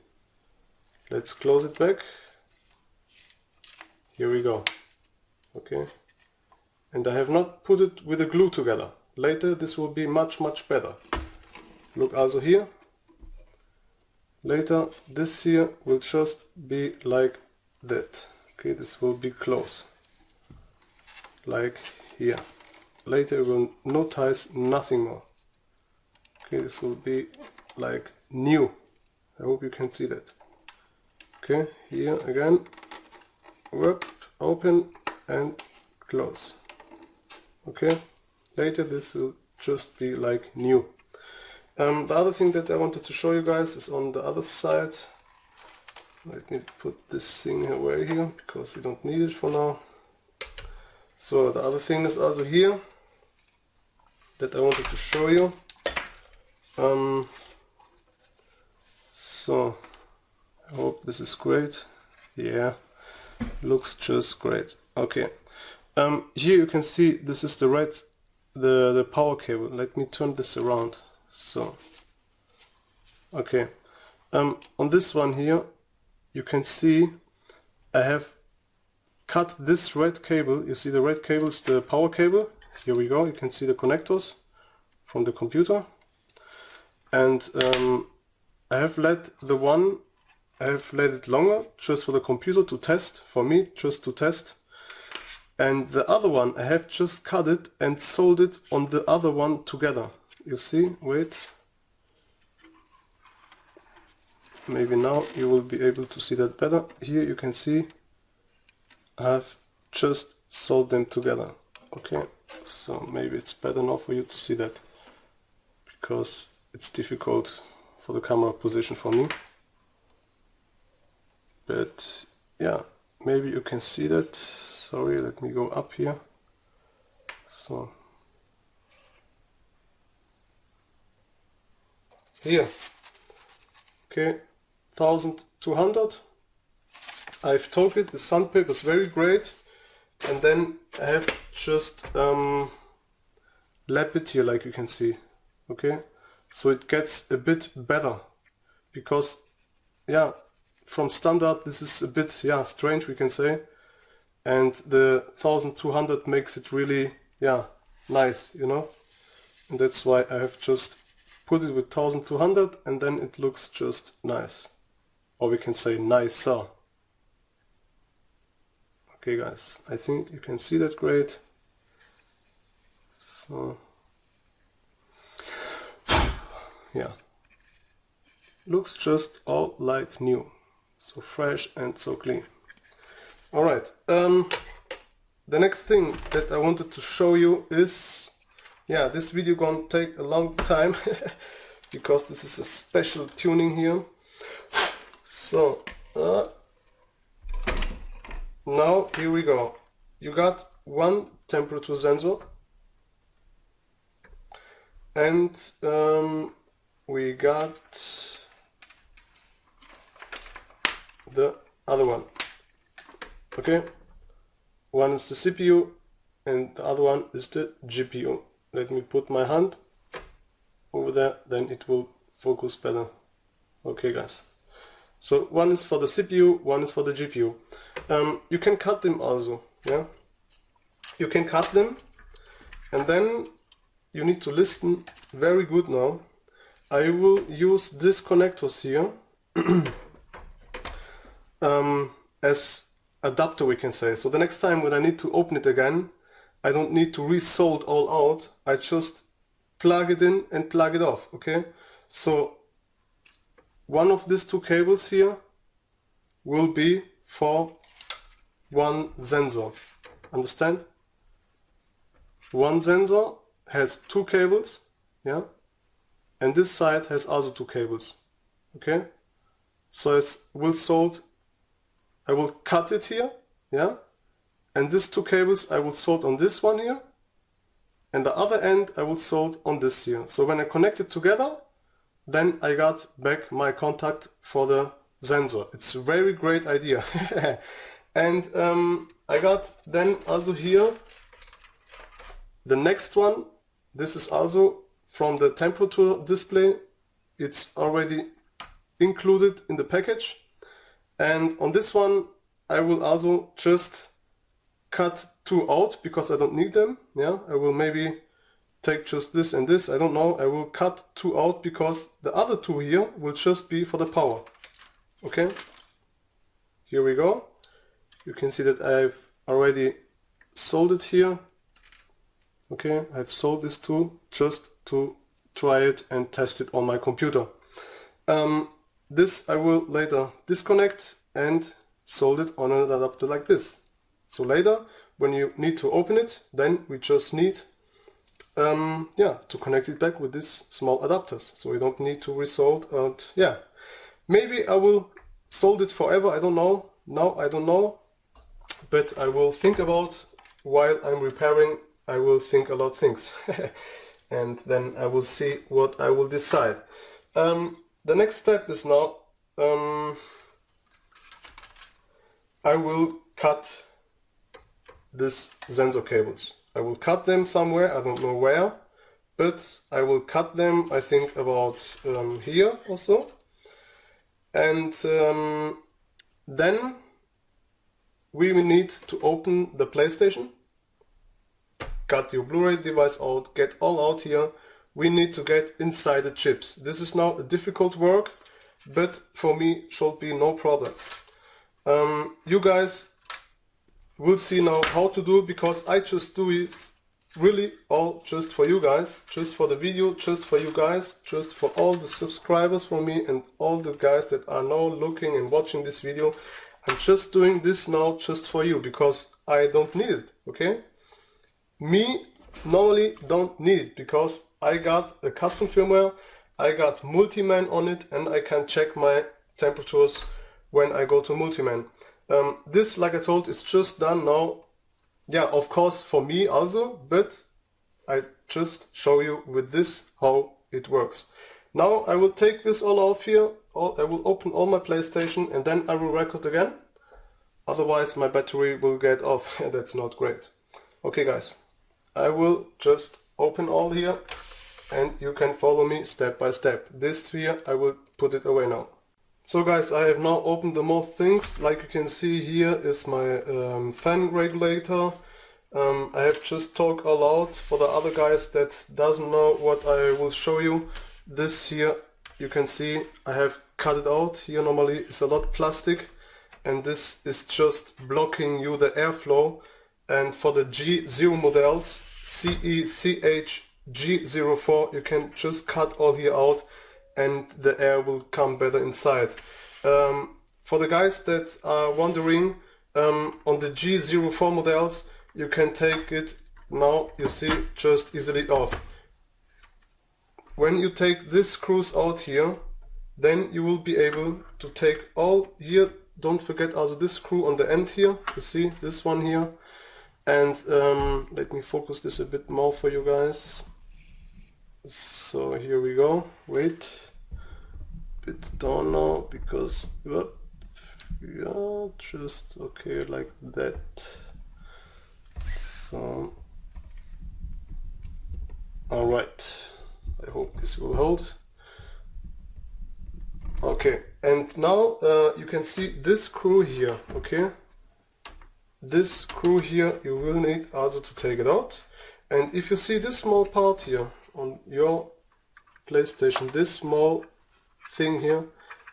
Let's close it back. Here we go. Okay, and I have not put it with a glue together. Later this will be much better. Look also here. Later this here will just be like that. Okay, this will be close. Like here. Later it will notice nothing more. Okay, this will be like new. I hope you can see that. Okay, here again. Whoop, open and close. Okay, later this will just be like new. The other thing that I wanted to show you guys is on the other side. Let me put this thing away here because we don't need it for now. So the other thing is also here that I wanted to show you. So I hope this is great. Yeah, looks just great. Okay, here you can see this is the power cable. Let me turn this around. So okay, on this one here you can see I have cut this red cable. You see the red cable is the power cable. Here we go, you can see the connectors from the computer. And I have let it longer just for the computer to test, for me just to test. And the other one I have just cut it and sold it on the other one together. You see, wait. Maybe now you will be able to see that better. Here you can see I have just sold them together. Okay, so maybe it's better now for you to see that, because it's difficult for the camera position for me. But yeah, maybe you can see that. Sorry, let me go up here. So here, okay, 1200. I've told it, the sandpaper is very great, and then I have just lap it here, like you can see. Okay, so it gets a bit better, because yeah, from standard this is a bit strange, we can say, and the 1200 makes it really nice, you know, and that's why I have just put it with 1200, and then it looks just nice, or we can say nicer. Okay guys, I think you can see that great. So yeah, looks just all like new, so fresh and so clean. Alright, the next thing that I wanted to show you is, this video gonna take a long time because this is a special tuning here. So now here we go. You got one temperature sensor, and we got the other one. Okay, one is the CPU and the other one is the GPU. Let me put my hand over there, then it will focus better. Okay guys, So one is for the CPU, one is for the GPU. You can cut them also, yeah? You can cut them, and then you need to listen very good now. I will use these connectors here as adapter, we can say. So the next time when I need to open it again, I don't need to re-solder all out. I just plug it in and plug it off, okay? So one of these two cables here will be for one sensor. Understand? One sensor has two cables, yeah? And this side has also two cables, okay? So I will cut it here, yeah? And these two cables I will solder on this one here, and the other end I will solder on this here. So when I connect it together, then I got back my contact for the sensor. It's a very great idea. And I got then also here the next one. This is also from the Temperatur Display. It's already included in the package. And on this one I will also just cut two out because I don't need them. Yeah, I will maybe take just this and this, I don't know. I will cut two out because the other two here will just be for the power. Okay, here we go. You can see that I've already soldered here. Okay, I've soldered this two just to try it and test it on my computer. This I will later disconnect and solder it on an adapter like this. So later, when you need to open it, then we just need to connect it back with these small adapters. So we don't need to resolder. And yeah, maybe I will solder it forever. I don't know. Now I don't know, but I will think about while I'm repairing. I will think a lot of things, and then I will see what I will decide. The next step is now I will cut these sensor cables. I will cut them somewhere, I don't know where, but I will cut them, I think about here or so. And then we will need to open the PlayStation, cut your Blu-ray device out, get all out here. We need to get inside the chips. This is now a difficult work, but for me should be no problem. You guys will see now how to do, because I just do it really all just for you guys, just for the video, just for you guys, just for all the subscribers for me and all the guys that are now looking and watching this video. I'm just doing this now just for you because I don't need it, okay? Me normally don't need it because I got a custom firmware, I got Multiman on it, and I can check my temperatures when I go to Multiman. This, like I told, is just done now. Yeah, of course for me also, but I just show you with this how it works. Now I will take this all off here, I will open all my PlayStation and then I will record again. Otherwise my battery will get off. That's not great. Okay guys, I will just open all here and you can follow me step by step. This here I will put it away now. So guys, I have now opened the more things. Like you can see, here is my fan regulator. I have just talked aloud for the other guys that doesn't know what I will show you. This here, you can see I have cut it out. Here normally it's a lot plastic, and this is just blocking you the airflow. And for the G0 models, CECH G04, you can just cut all here out and the air will come better inside. For the guys that are wondering, on the G04 models you can take it now, you see, just easily off. When you take these screws out here, then you will be able to take all here. Don't forget also this screw on the end here, you see this one here. And let me focus this a bit more for you guys. So here we go. Wait, bit down now because yeah, just okay like that. So all right, I hope this will hold. Okay, and now you can see this screw here, okay? This screw here, you will need also to take it out. And if you see this small part here on your PlayStation, this small thing here,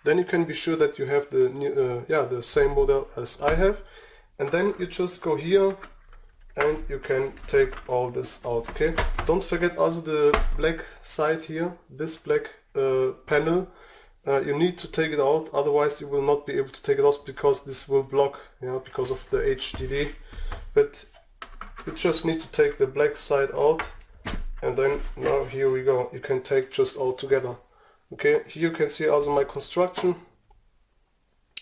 then you can be sure that you have the new, the same model as I have. And then you just go here and you can take all this out, okay? Don't forget also the black side here, this black panel. You need to take it out, otherwise you will not be able to take it out because this will block, because of the HDD. But you just need to take the black side out, and then now here we go. You can take just all together. Okay, here you can see also my construction.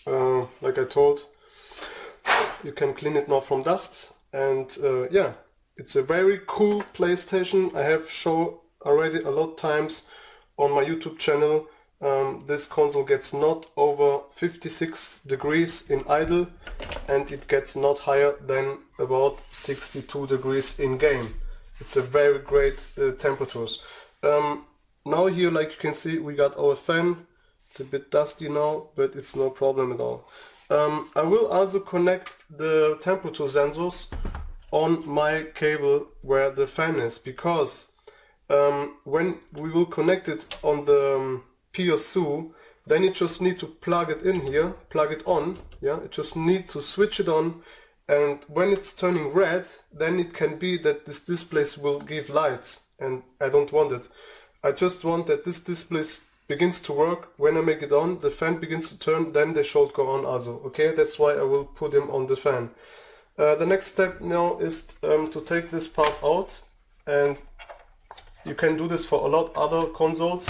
Like I told, you can clean it now from dust, and yeah, it's a very cool PlayStation. I have shown already a lot of times on my YouTube channel. This console gets not over 56 degrees in idle, and it gets not higher than about 62 degrees in game. It's a very great temperatures. Now here, like you can see, we got our fan. It's a bit dusty now, but it's no problem at all. I will also connect the temperature sensors on my cable where the fan is, because when we will connect it on the PS2, then you just need to plug it in here, plug it on, you just need to switch it on, and when it's turning red, then it can be that this display will give lights, and I don't want it. I just want that this display begins to work. When I make it on, the fan begins to turn, then they should go on also, okay? That's why I will put them on the fan. The next step now is to take this part out, and you can do this for a lot other consoles.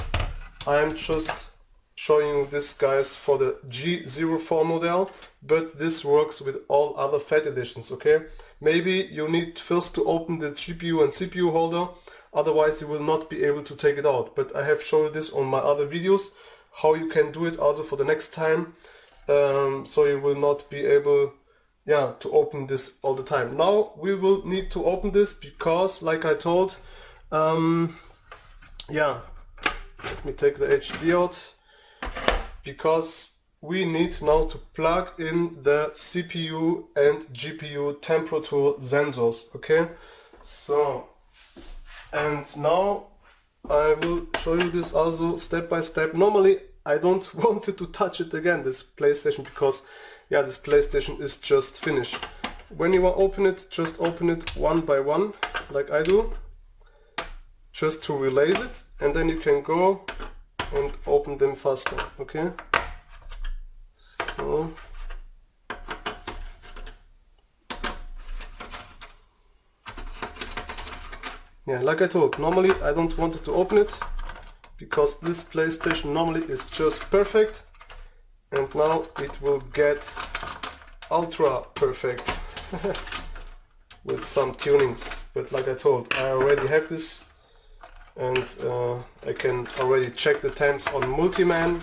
I'm just showing you this, guys, for the G04 model, but this works with all other FAT editions, okay? Maybe you need first to open the GPU and CPU holder, otherwise you will not be able to take it out. But I have shown this on my other videos, how you can do it also for the next time, so you will not be able to open this all the time. Now we will need to open this because, like I told, let me take the HD out, because we need now to plug in the CPU and GPU temperature sensors, okay? So, and now I will show you this also step by step. Normally I don't want to touch it again, this PlayStation, because this PlayStation is just finished. When you want to open it, just open it one by one, like I do, just to release it, and then you can go and open them faster, okay? So like I told, normally I don't want it to open it because this PlayStation normally is just perfect, and now it will get ultra perfect with some tunings. But like I told, I already have this, and I can already check the temps on Multimans.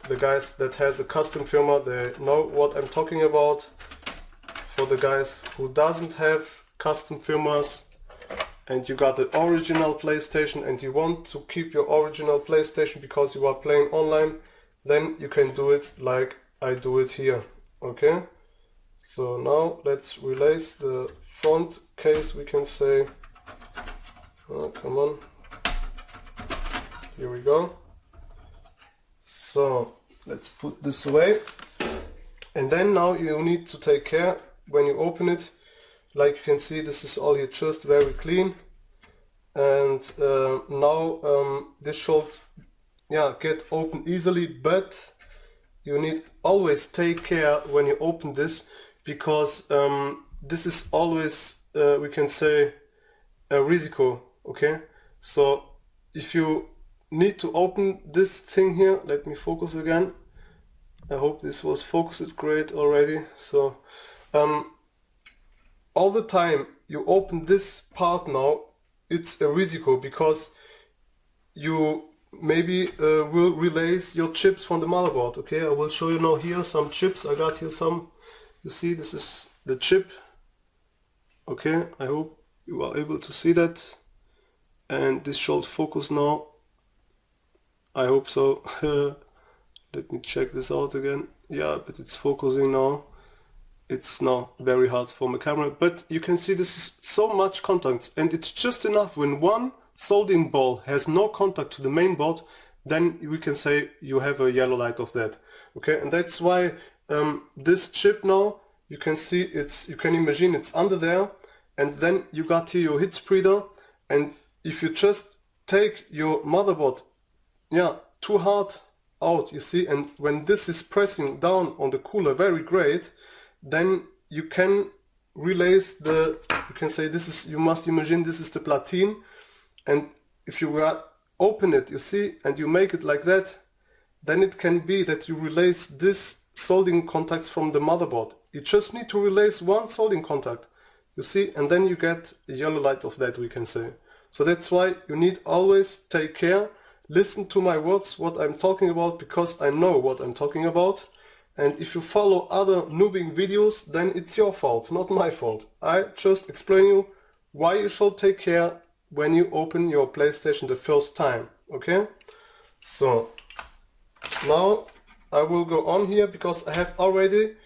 The guys that has a custom firmware, they know what I'm talking about. For the guys who doesn't have custom firmwares, and you got the original PlayStation and you want to keep your original PlayStation because you are playing online, then you can do it like I do it here, okay? So now let's release the front case, we can say. Oh, come on, here we go. So let's put this away, and then now you need to take care when you open it. Like you can see, this is all here just very clean, and now this should get open easily, but you need always take care when you open this, because this is always we can say a risk, okay? So if you need to open this thing here, let me focus again. I hope this was focused great already. So all the time you open this part now, it's a risk, because you maybe will release your chips from the motherboard, okay? I will show you now here some chips. I got here some, you see, this is the chip, okay? I hope you are able to see that, and this should focus now. I hope so. Let me check this out again. Yeah, but it's focusing now. It's now very hard for my camera, but you can see this is so much contact, and it's just enough when one soldering ball has no contact to the main board, then we can say you have a yellow light of that. Okay, and that's why this chip now, you can see you can imagine it's under there, and then you got here your heat spreader, and if you just take your motherboard, yeah, too hard out, you see, and when this is pressing down on the cooler very great, then you can relays you can say this is, you must imagine this is the platine, and if you open it, you see, and you make it like that, then it can be that you release this soldering contacts from the motherboard. You just need to release one soldering contact, you see, and then you get a yellow light of that, we can say. So that's why you need always take care, listen to my words, what I'm talking about, because I know what I'm talking about. And if you follow other noobing videos, then it's your fault, not my fault. I just explain you why you should take care when you open your PlayStation the first time, okay? So, now I will go on here because I have already,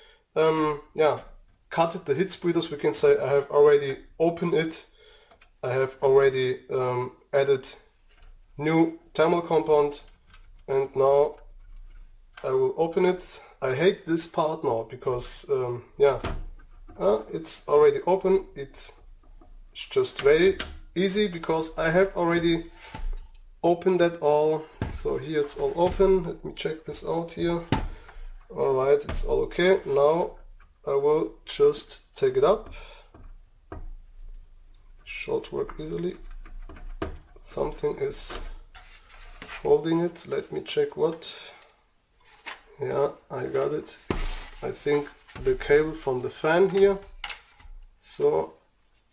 cutted the heat spreaders, we can say. I have already opened it. I have already added new thermal compound, and now I will open it. I hate this part now because it's already open. It's just very easy because I have already opened that all. So here it's all open. Let me check this out here. Alright, it's all okay. Now I will just take it up. Should work easily. Something is holding it. Let me check what. Yeah, I got it. It's, I think, the cable from the fan here. So,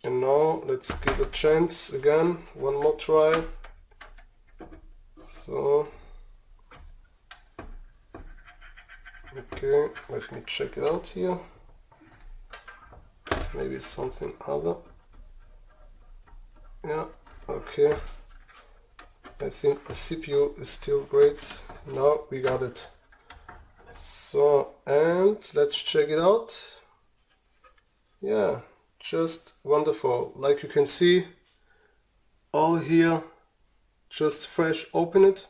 and now let's give a chance again. One more try. So, okay, let me check it out here. Maybe something other. Yeah, okay. I think the CPU is still great. Now we got it. So, and let's check it out. Yeah, just wonderful. Like you can see, all here, just fresh open it.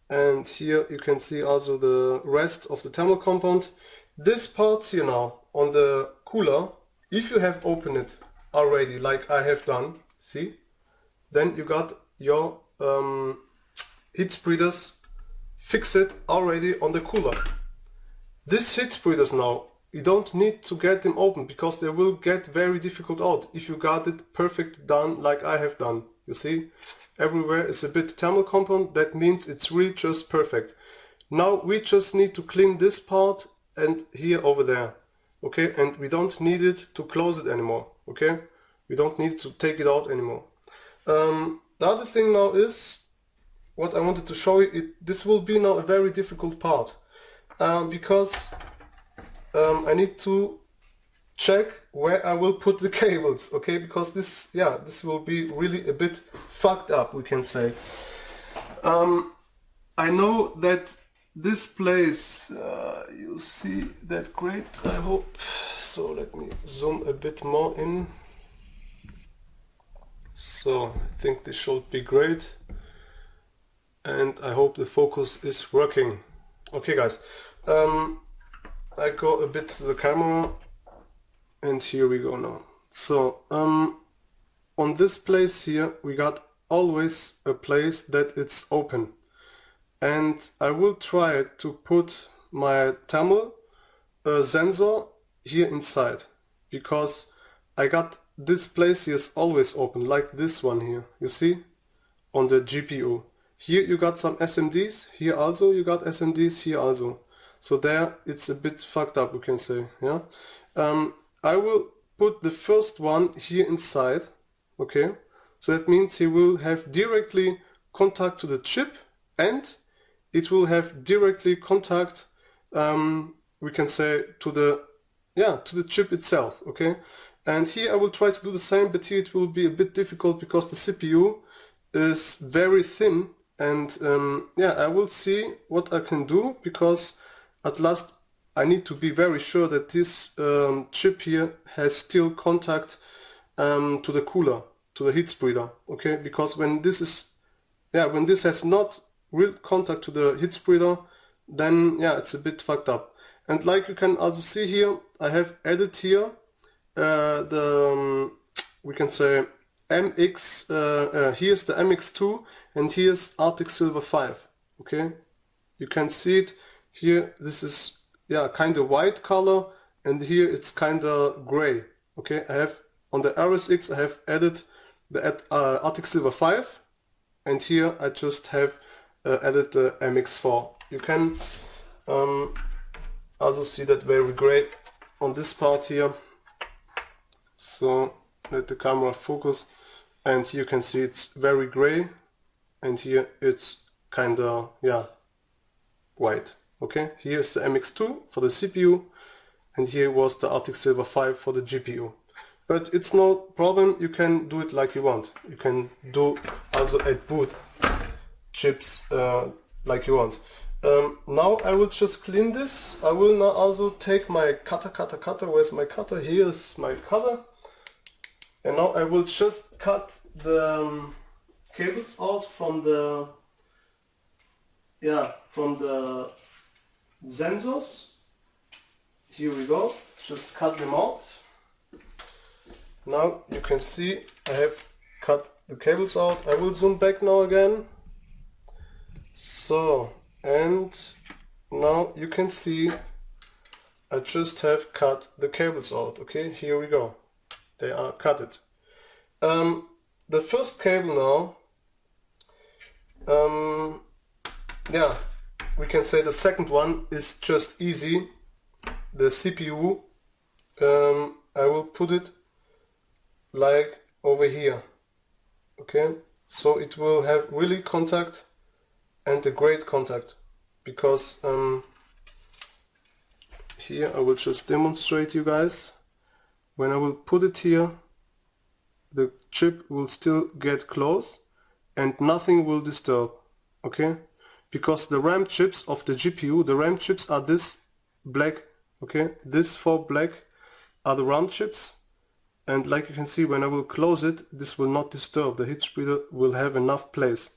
And here you can see also the rest of the thermal compound. This part here now on the cooler, if you have opened it already, like I have done, see, then you got your heat spreaders fixed already on the cooler. These heat spreaders now, you don't need to get them open because they will get very difficult out if you got it perfect done like I have done. You see, everywhere is a bit thermal compound, that means it's really just perfect. Now we just need to clean this part and here over there, okay, and we don't need it to close it anymore, okay, we don't need to take it out anymore. The other thing now is what I wanted to show you. This will be now a very difficult part. Because I need to check where I will put the cables, okay? Because this will be really a bit fucked up, we can say. I know that this place, you see that great, I hope. So let me zoom a bit more in. So I think this should be great. And I hope the focus is working. Okay guys, I go a bit to the camera and here we go now. So on this place here we got always a place that it's open, and I will try to put my thermal sensor here inside, because I got this place here is always open, like this one here, you see, on the GPU. Here you got some SMDs, here also you got SMDs, here also. So there it's a bit fucked up, we can say, yeah. I will put the first one here inside, okay. So that means he will have directly contact to the chip, and it will have directly contact, we can say, to the chip itself, okay. And here I will try to do the same, but here it will be a bit difficult because the CPU is very thin. and yeah, I will see what I can do, because at last I need to be very sure that this chip here has still contact to the cooler, to the heat spreader, okay? Because when this is, yeah, when this has not real contact to the heat spreader, then yeah, it's a bit fucked up. And like you can also see here, I have added here we can say MX, here's the MX2 and here's Arctic Silver 5, okay? You can see it here, this is, yeah, kind of white color, and here it's kind of gray, okay? I have, on the RSX, I have added the Arctic Silver 5, and here I just have added the MX4. You can also see that very gray on this part here. So let the camera focus, and here you can see it's very gray, and here it's kinda, yeah, white. Okay, here's the MX2 for the CPU, and here was the Arctic Silver 5 for the GPU. But it's no problem, you can do it like you want. You can do also at boot chips like you want. Now I will just clean this. I will now also take my cutter. Where's my cutter? Here's my cutter. And now I will just cut the cables out from the, yeah, from the sensors. Here we go. Just cut them out. Now you can see I have cut the cables out. I will zoom back now again. So, and now you can see I just have cut the cables out. Okay, here we go. They are cutted. The first cable now, yeah, we can say the second one is just easy. The CPU, I will put it like over here, okay? So it will have really contact and a great contact, because here I will just demonstrate you guys. When I will put it here, the chip will still get close and nothing will disturb, okay? Because the RAM chips of the GPU, the RAM chips are this black, okay? This four black are the RAM chips, and like you can see, when I will close it, this will not disturb. The heat spreader will have enough place.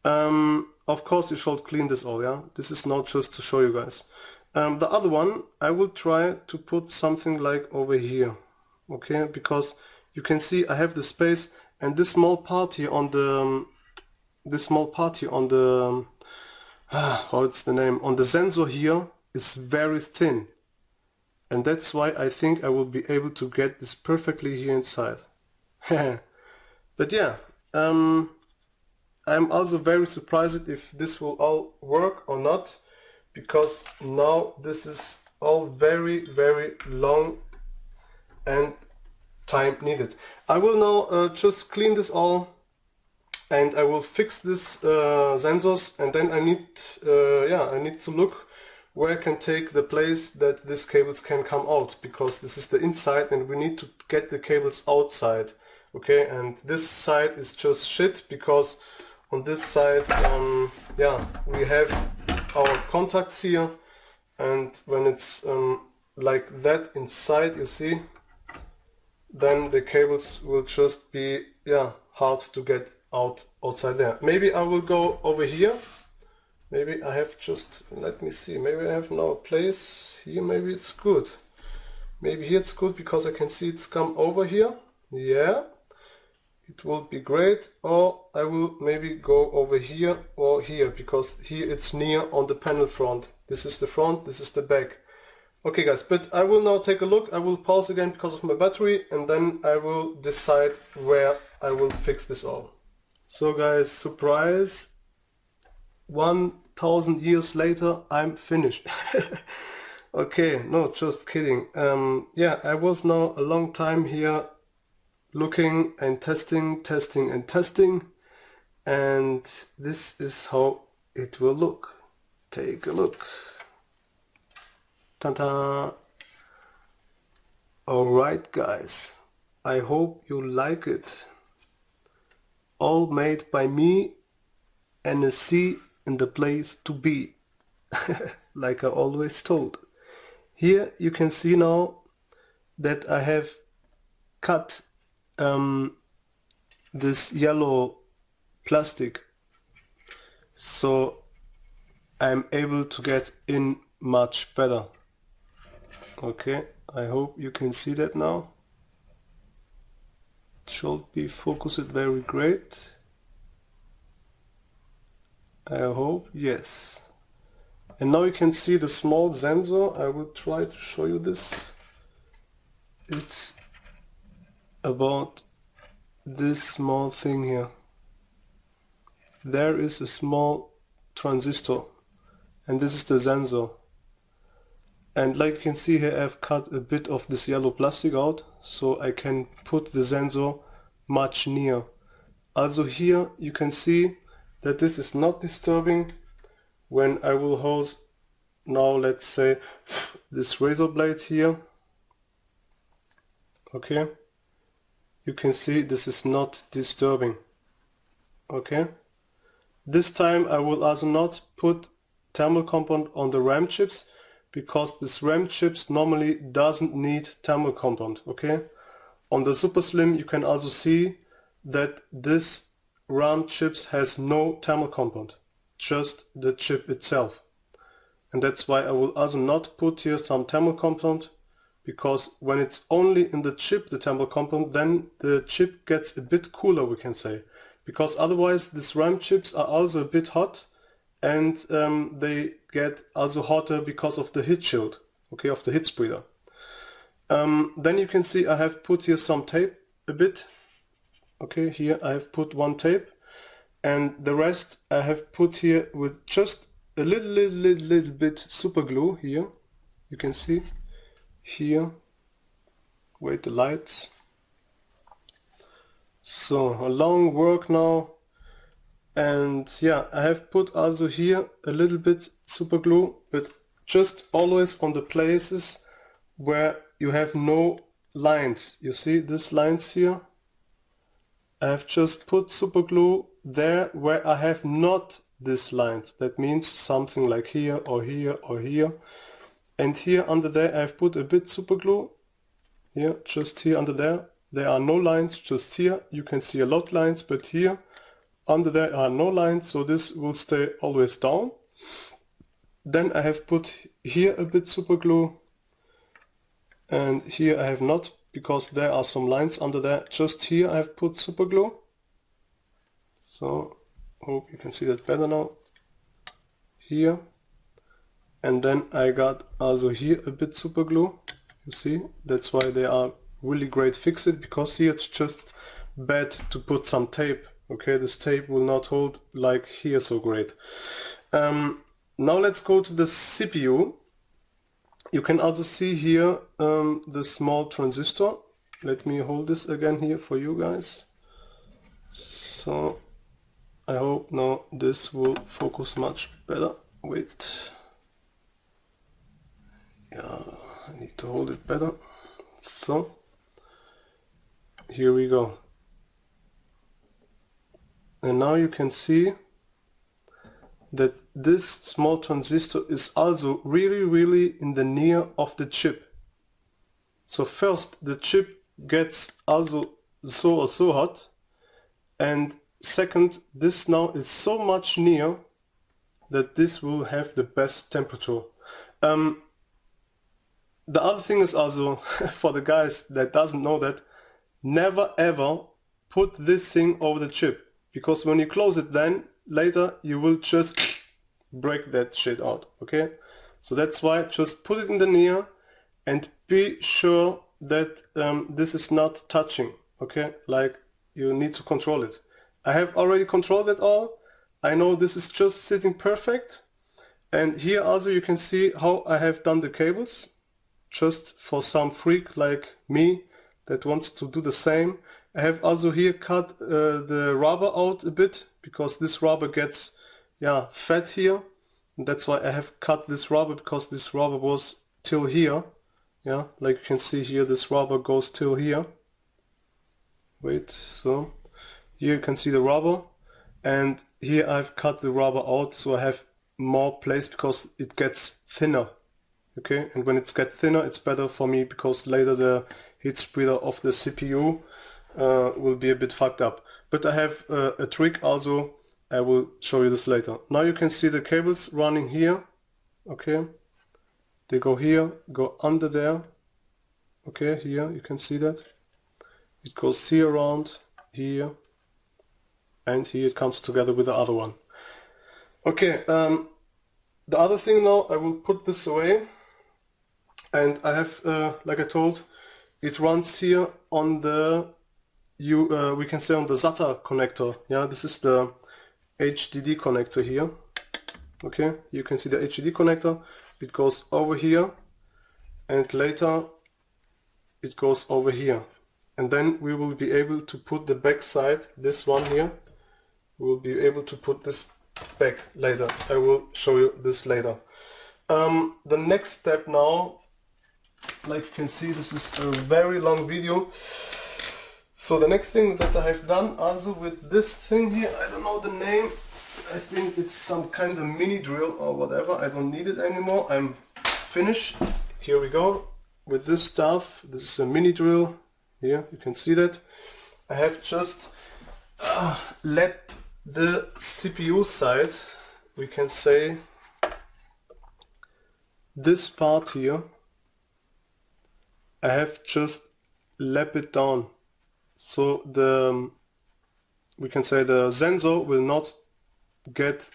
Of course you should clean this all, yeah? This is not just to show you guys. The other one, I will try to put something like over here, okay? Because you can see I have the space, and this small part here on the, what's the name? On the sensor here is very thin. And that's why I think I will be able to get this perfectly here inside. But yeah, I'm also very surprised if this will all work or not, because now this is all very long and time needed. I will now just clean this all, and I will fix this sensors, and then I need I need to look where I can take the place that these cables can come out, because this is the inside and we need to get the cables outside, okay? And this side is just shit, because on this side we have our contacts here, and when it's like that inside, you see, then the cables will just be hard to get outside there. Maybe I will go over here. Maybe I have just, let me see, maybe I have now a place here, maybe it's good. Maybe here it's good, because I can see it's come over here. Yeah, it will be great. Or I will maybe go over here or here, because here it's near on the panel front. This is the front, this is the back. Okay guys, but I will now take a look. I will pause again because of my battery, and then I will decide where I will fix this all. So guys, surprise, 1000 years later I'm finished. Okay, no, just kidding. Yeah, I was now a long time here looking and testing, and this is how it will look. Take a look. Ta-da! Alright guys, I hope you like it. All made by me NSC in the place to be, like I always told. Here you can see now that I have cut this yellow plastic, so I'm able to get in much better. Okay, I hope you can see that now. It should be focused very great. I hope, yes. And now you can see the small sensor. I will try to show you this. It's about this small thing here. There is a small transistor, and this is the sensor. And like you can see here, I've cut a bit of this yellow plastic out, so I can put the sensor much near. Also here you can see that this is not disturbing when I will hold now, let's say, this razor blade here. Okay, you can see this is not disturbing. Okay, this time I will also not put thermal compound on the RAM chips, because this RAM chips normally doesn't need thermal compound. Okay, on the Super Slim you can also see that this RAM chips has no thermal compound, just the chip itself. And that's why I will also not put here some thermal compound, because when it's only in the chip, the thermal compound, then the chip gets a bit cooler, we can say, because otherwise these RAM chips are also a bit hot, and they get also hotter because of the heat shield, okay, of the heat spreader. Then you can see I have put here some tape a bit. Okay, here I have put one tape, and the rest I have put here with just a little bit super glue here. You can see here, wait, the lights. So a long work now, and yeah, I have put also here a little bit super glue, but just always on the places where you have no lines. You see these lines here? I have just put super glue there where I have not these lines. That means something like here or here or here. And here under there I have put a bit super glue. Here, just here under there are no lines. Just here you can see a lot lines, but here under there are no lines, so this will stay always down. Then I have put here a bit super glue, and here I have not, because there are some lines under there. Just here I have put super glue. So hope you can see that better now. Here, and then I got also here a bit super glue. You see, that's why they are really great fixed, because here it's just bad to put some tape. Okay, this tape will not hold like here so great. Now let's go to the CPU. You can also see here the small transistor. Let me hold this again here for you guys. So I hope now this will focus much better. Wait. Yeah, I need to hold it better. So here we go. And now you can see that this small transistor is also really in the near of the chip. So first the chip gets also so hot, and second, this now is so much near that this will have the best temperature. The other thing is also, for the guys that doesn't know that, never ever put this thing over the chip, because when you close it, then later you will just break that shit out. Okay, so that's why just put it in the near and be sure that this is not touching. Okay, like you need to control it. I have already controlled it all. I know this is just sitting perfect, and here also you can see how I have done the cables, just for some freak like me that wants to do the same. I have also here cut the rubber out a bit, because this rubber gets fat here, and that's why I have cut this rubber, because this rubber was till here. Yeah, like you can see here, this rubber goes till here. Wait, so here you can see the rubber, and here I've cut the rubber out so I have more place because it gets thinner. Okay, and when it gets thinner it's better for me because later the heat spreader of the CPU will be a bit fucked up. But I have a trick also, I will show you this later. Now you can see the cables running here. Okay, they go here, go under there. Okay, here you can see that. It goes here around, here, and here it comes together with the other one. Okay, the other thing now, I will put this away. And I have, like I told, it runs here on the, we can say on the SATA connector. Yeah, this is the HDD connector here. Okay, you can see the HDD connector. It goes over here, and later it goes over here. And then we will be able to put the back side, this one here, we will be able to put this back later. I will show you this later. The next step now, like you can see, this is a very long video. So the next thing that I have done also with this thing here, I don't know the name, I think it's some kind of mini drill or whatever, I don't need it anymore, I'm finished. Here we go, with this stuff, this is a mini drill, here you can see that. I have just let the CPU side, we can say this part here, I have just lap it down, so the, we can say the sensor will not get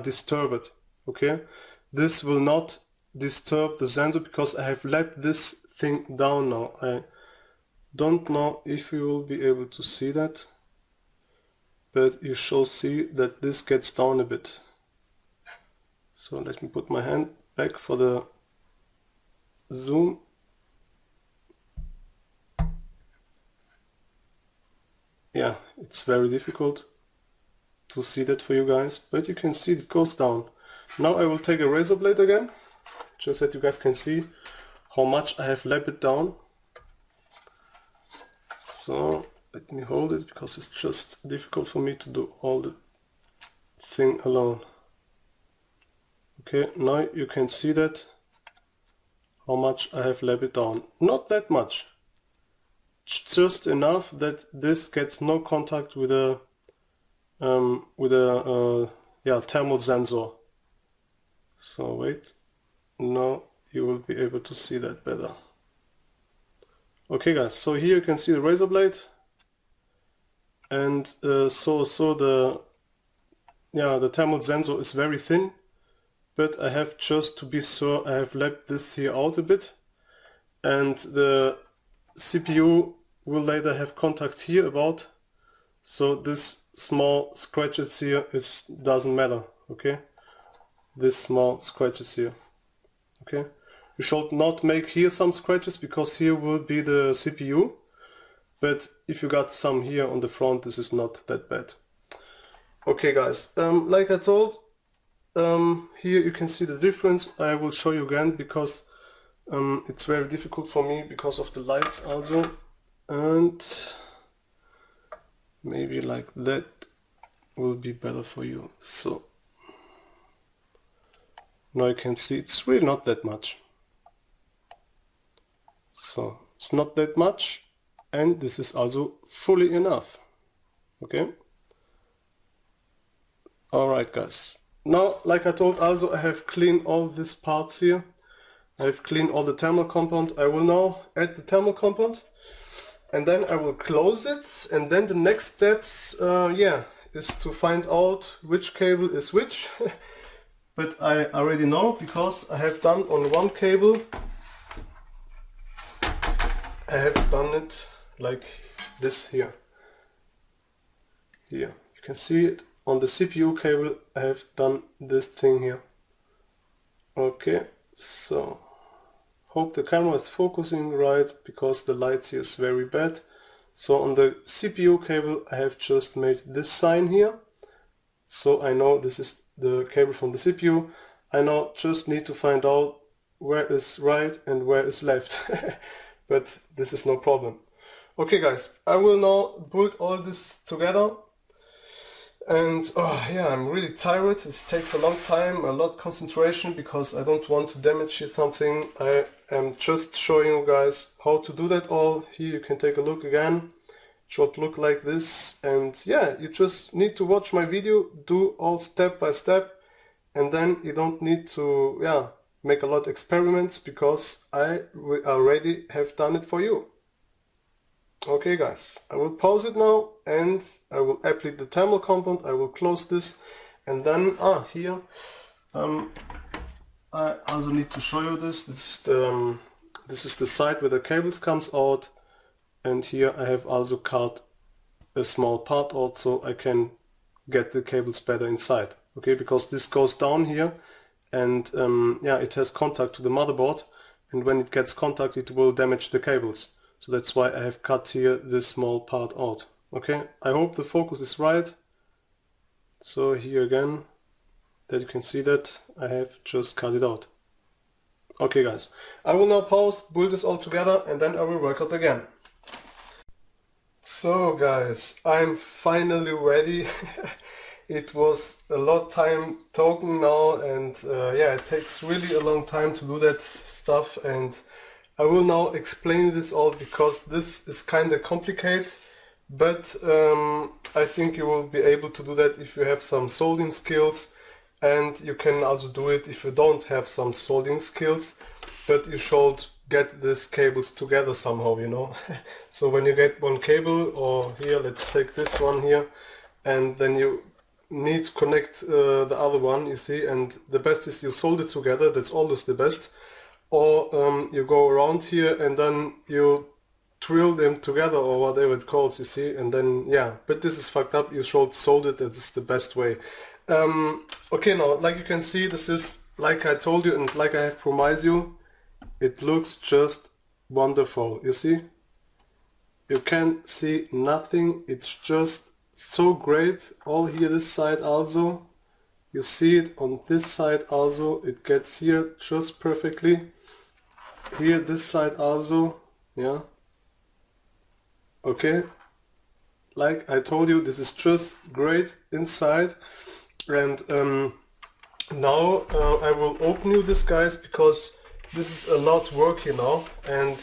disturbed. Okay, this will not disturb the sensor because I have let this thing down now. I don't know if you will be able to see that, but you shall see that this gets down a bit. So let me put my hand back for the zoom. Yeah, it's very difficult to see that for you guys, but you can see it goes down. Now I will take a razor blade again, just that you guys can see how much I have lapped it down. So let me hold it because it's just difficult for me to do all the thing alone. Okay, now you can see that how much I have lapped it down. Not that much. Just enough that this gets no contact with a thermal sensor. So wait, now you will be able to see that better. Okay guys, so here you can see the razor blade, and the thermal sensor is very thin, but I have just to be sure I have lapped this here out a bit, and the CPU will later have contact here about, so this small scratches here, it doesn't matter. Okay, this small scratches here. Okay, you should not make here some scratches because here will be the CPU, but if you got some here on the front, this is not that bad. Okay guys, like I told, here you can see the difference. I will show you again because it's very difficult for me because of the lights also, and maybe like that will be better for you. So now you can see it's really not that much. So it's not that much, and this is also fully enough. Okay. Alright guys, now like I told also, I have cleaned all these parts here. I have cleaned all the thermal compound. I will now add the thermal compound, and then I will close it, and then the next steps is to find out which cable is which. But I already know because I have done on one cable, I have done it like this here. Here you can see it. On the CPU cable I have done this thing here. Okay, so hope the camera is focusing right because the light here is very bad. So on the CPU cable I have just made this sign here, so I know this is the cable from the CPU. I now just need to find out where is right and where is left. But this is no problem. Okay guys, I will now put all this together, And yeah, I'm really tired. It takes a long time, a lot of concentration, because I don't want to damage something. I am just showing you guys how to do that all. Here you can take a look again. It should look like this, and yeah, you just need to watch my video, do all step by step, and then you don't need to make a lot of experiments, because I already have done it for you. Okay guys, I will pause it now and I will apply the thermal compound. I will close this, and then here I also need to show you this. This is the side where the cables comes out, and here I have also cut a small part out so I can get the cables better inside. Okay, because this goes down here, and yeah, it has contact to the motherboard, and when it gets contact it will damage the cables. So that's why I have cut here this small part out. Okay, I hope the focus is right. So here again, that you can see that I have just cut it out. Okay guys, I will now pause, build this all together, and then I will work out again. So guys, I'm finally ready. It was a lot of time talking now, and yeah, it takes really a long time to do that stuff, and I will now explain this all because this is kind of complicated, but I think you will be able to do that if you have some soldering skills, and you can also do it if you don't have some soldering skills, but you should get these cables together somehow, you know. So when you get one cable, or here, let's take this one here, and then you need to connect the other one, you see, and the best is you solder together, that's always the best. Or you go around here and then you drill them together, or whatever it calls, you see, and then yeah, but this is fucked up. You should solder it, that is the best way. Okay, now like you can see, this is like I told you and like I have promised you, it looks just wonderful. You see, you can see nothing, it's just so great. All here this side also, you see it on this side also, it gets here just perfectly. Here this side also, yeah. Okay, like I told you, this is just great inside. And now I will open you this, guys, because this is a lot work here now, and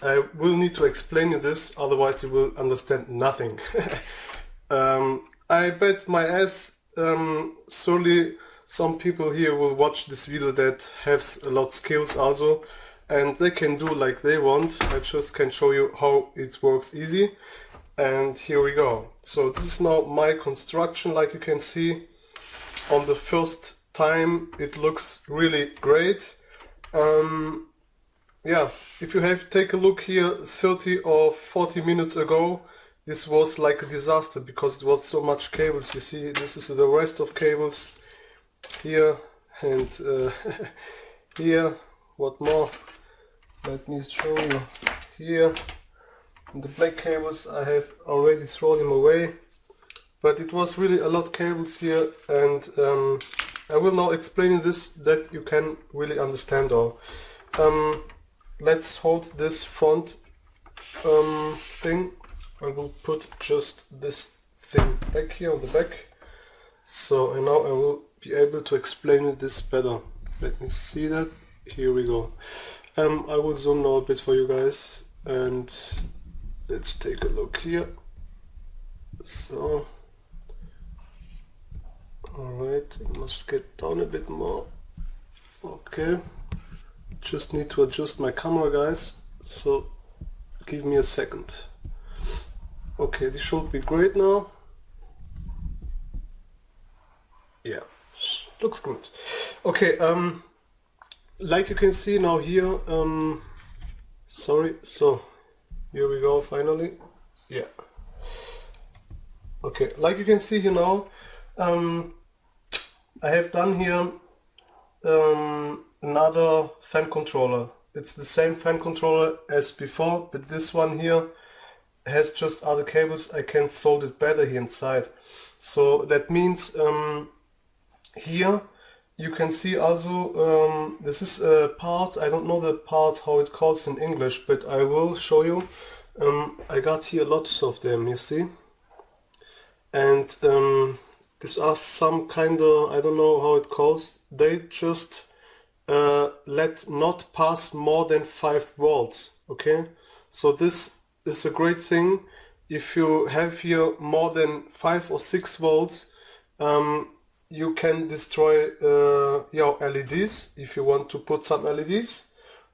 I will need to explain you this, otherwise you will understand nothing. I bet my ass surely some people here will watch this video that has a lot of skills also, and they can do like they want. I just can show you how it works easy, and here we go. So this is now my construction. Like you can see, on the first time it looks really great. Yeah, if you have take a look here 30 or 40 minutes ago, this was like a disaster because it was so much cables. You see, this is the rest of cables here, and here, what more? Let me show you here. The black cables, I have already thrown them away, but it was really a lot of cables here, and I will now explain this that you can really understand all. Let's hold this front thing. I will put just this thing back here on the back. So, and now I will be able to explain this better. Let me see that. Here we go. I will zoom now a bit for you guys, and let's take a look here. So, alright, I must get down a bit more. Okay, just need to adjust my camera, guys, so give me a second. Okay, this should be great now. Yeah, looks good. Okay, like you can see now here, sorry, so here we go finally. Yeah. Okay, like you can see here now, I have done here another fan controller. It's the same fan controller as before, but this one here has just other cables. I can solder it better here inside. So that means here you can see also this is a part, I don't know the part how it calls in English, but I will show you. I got here lots of them, you see, and these are some kind of, I don't know how it calls, they just let not pass more than 5 volts, okay? So this is a great thing. If you have here more than 5 or 6 volts, you can destroy your LEDs if you want to put some LEDs,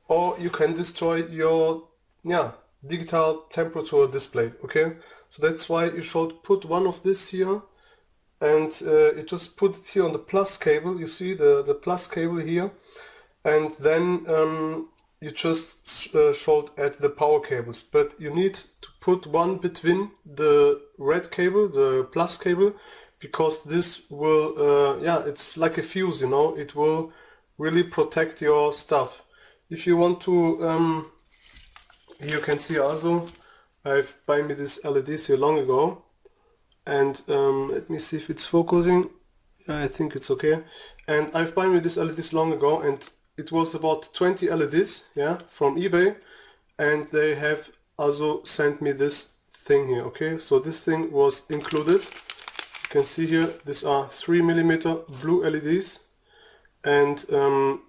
or you can destroy your digital temperature display, okay? So that's why you should put one of this here, and you just put it here on the plus cable, you see the plus cable here, and then you just should add the power cables, but you need to put one between the red cable, the plus cable, because this will, it's like a fuse, you know, it will really protect your stuff. If you want to, you can see also, I've bought me this LEDs here long ago, and let me see if it's focusing. I think it's okay. And I've bought me this LEDs long ago, and it was about 20 LEDs, yeah, from eBay, and they have also sent me this thing here, okay? So this thing was included. You can see here, these are 3mm blue LEDs, and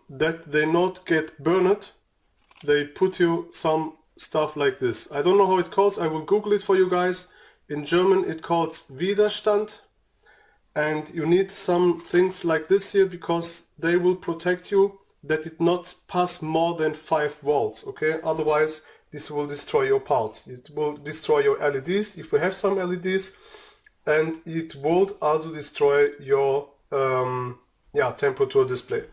that they not get burned, they put you some stuff like this. I don't know how it calls, I will Google it for you guys. In German it calls Widerstand, and you need some things like this here because they will protect you that it not pass more than 5 volts, okay? Otherwise this will destroy your parts. It will destroy your LEDs if you have some LEDs, and it will also destroy your temperature display.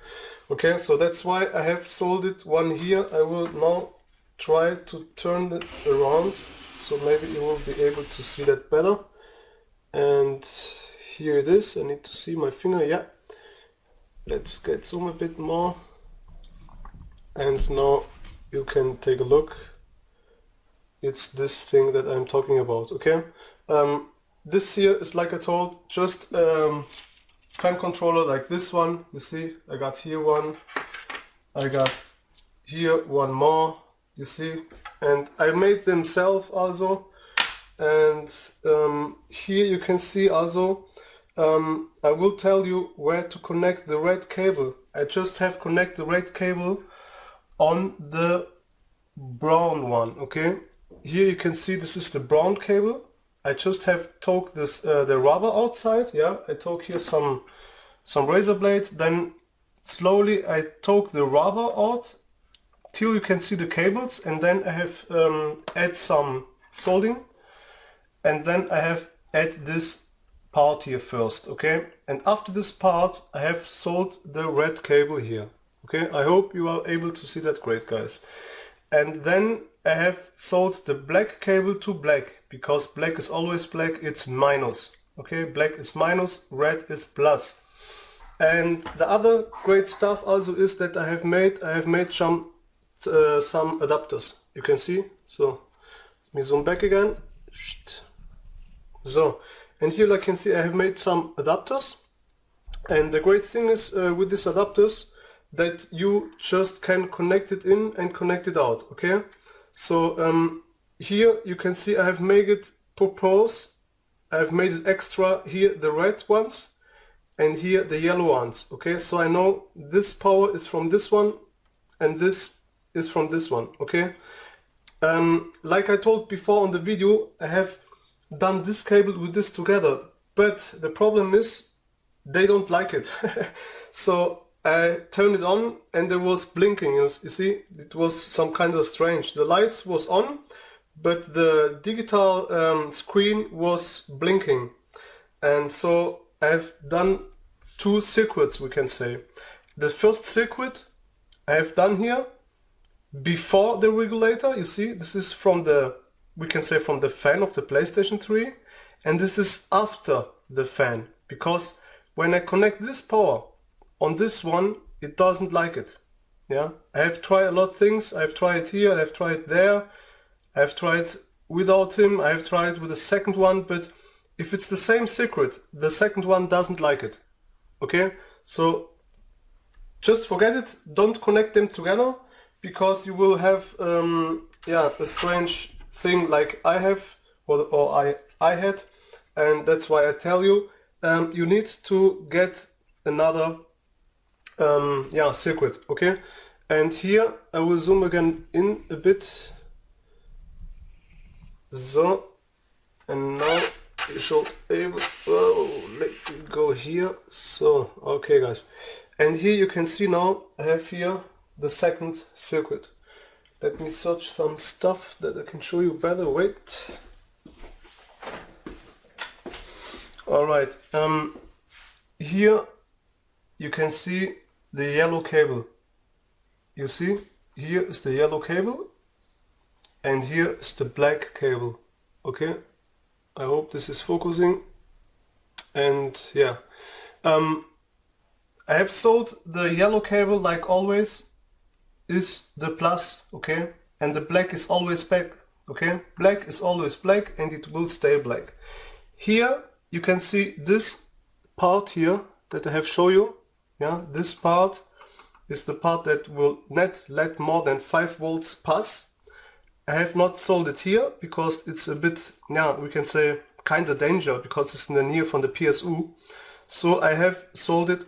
Okay, so that's why I have soldered one here. I will now try to turn it around, so maybe you will be able to see that better. And here it is. I need to see my finger. Yeah, let's get zoom a bit more, and now you can take a look. It's this thing that I'm talking about, okay? This here is, like I told, just fan controller like this one. You see, I got here one, I got here one more, you see, and I made them self also. And here you can see also, I will tell you where to connect the red cable. I just have connect the red cable on the brown one, okay? Here you can see this is the brown cable. I just have took this the rubber outside, yeah. I took here some razor blade, then slowly I took the rubber out till you can see the cables, and then I have add some soldering, and then I have add this part here first, okay? And after this part I have soldered the red cable here, okay? I hope you are able to see that great, guys. And then I have soldered the black cable to black, because black is always black, it's minus, okay? Black is minus, red is plus. And the other great stuff also is that I have made some adapters, you can see. So let me zoom back again. So, and here like you can see I have made some adapters, and the great thing is with these adapters that you just can connect it in and connect it out, okay? So here you can see I have made it purpose, I have made it extra here the red ones and here the yellow ones, okay? So I know this power is from this one and this is from this one, okay? Like I told before on the video, I have done this cable with this together, but the problem is they don't like it. So I turned it on and there was blinking, you see, it was some kind of strange. The lights was on, but the digital screen was blinking. And so I've done two circuits, we can say. The first circuit I have done here before the regulator, you see, this is from the, we can say from the fan of the PlayStation 3, and this is after the fan, because when I connect this power on this one, it doesn't like it. Yeah, I have tried a lot of things. I have tried here, I have tried there, I have tried without him, I have tried with the second one, but if it's the same circuit, the second one doesn't like it. Okay, so just forget it, don't connect them together, because you will have a strange thing like I have, or I had, and that's why I tell you, you need to get another circuit, okay? And here I will zoom again in a bit. So, and now you should able, let me go here. So, okay guys, and here you can see now I have here the second circuit. Let me search some stuff that I can show you better. Wait. Alright, here you can see the yellow cable. You see, here is the yellow cable and here is the black cable. Okay, I hope this is focusing. And yeah, I have sold the yellow cable, like always, is the plus, okay, and the black is always black, okay, black is always black and it will stay black. Here you can see this part here that I have shown you. Yeah, this part is the part that will not let more than 5 volts pass. I have not sold it here because it's a bit, yeah, we can say kind of danger because it's in the near from the PSU. So I have sold it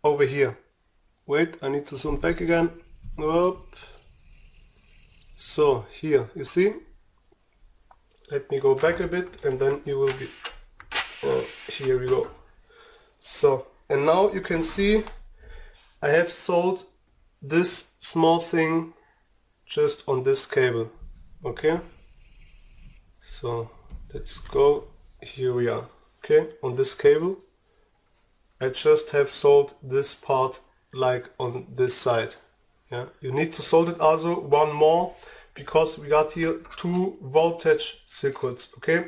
over here. Wait, I need to zoom back again. Up. So here, you see? Let me go back a bit and then you will be, here we go. So, and now you can see I have sold this small thing just on this cable, okay? So let's go, here we are, okay? On this cable I just have sold this part like on this side. Yeah, you need to solder it also one more because we got here 2 voltage circuits, okay?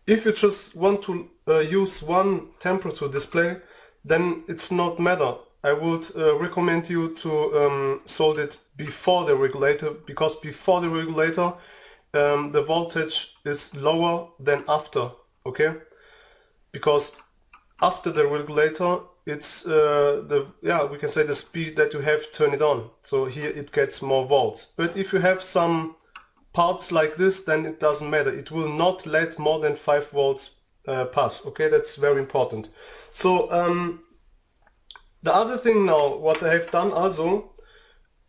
If you just want to use one temperature display, then it's not matter. I would recommend you to solder it before the regulator, because before the regulator the voltage is lower than after, okay? Because after the regulator it's we can say the speed that you have turn it on, so here it gets more volts. But if you have some parts like this, then it doesn't matter, it will not let more than 5 volts pass, okay? That's very important. So the other thing now what I have done also,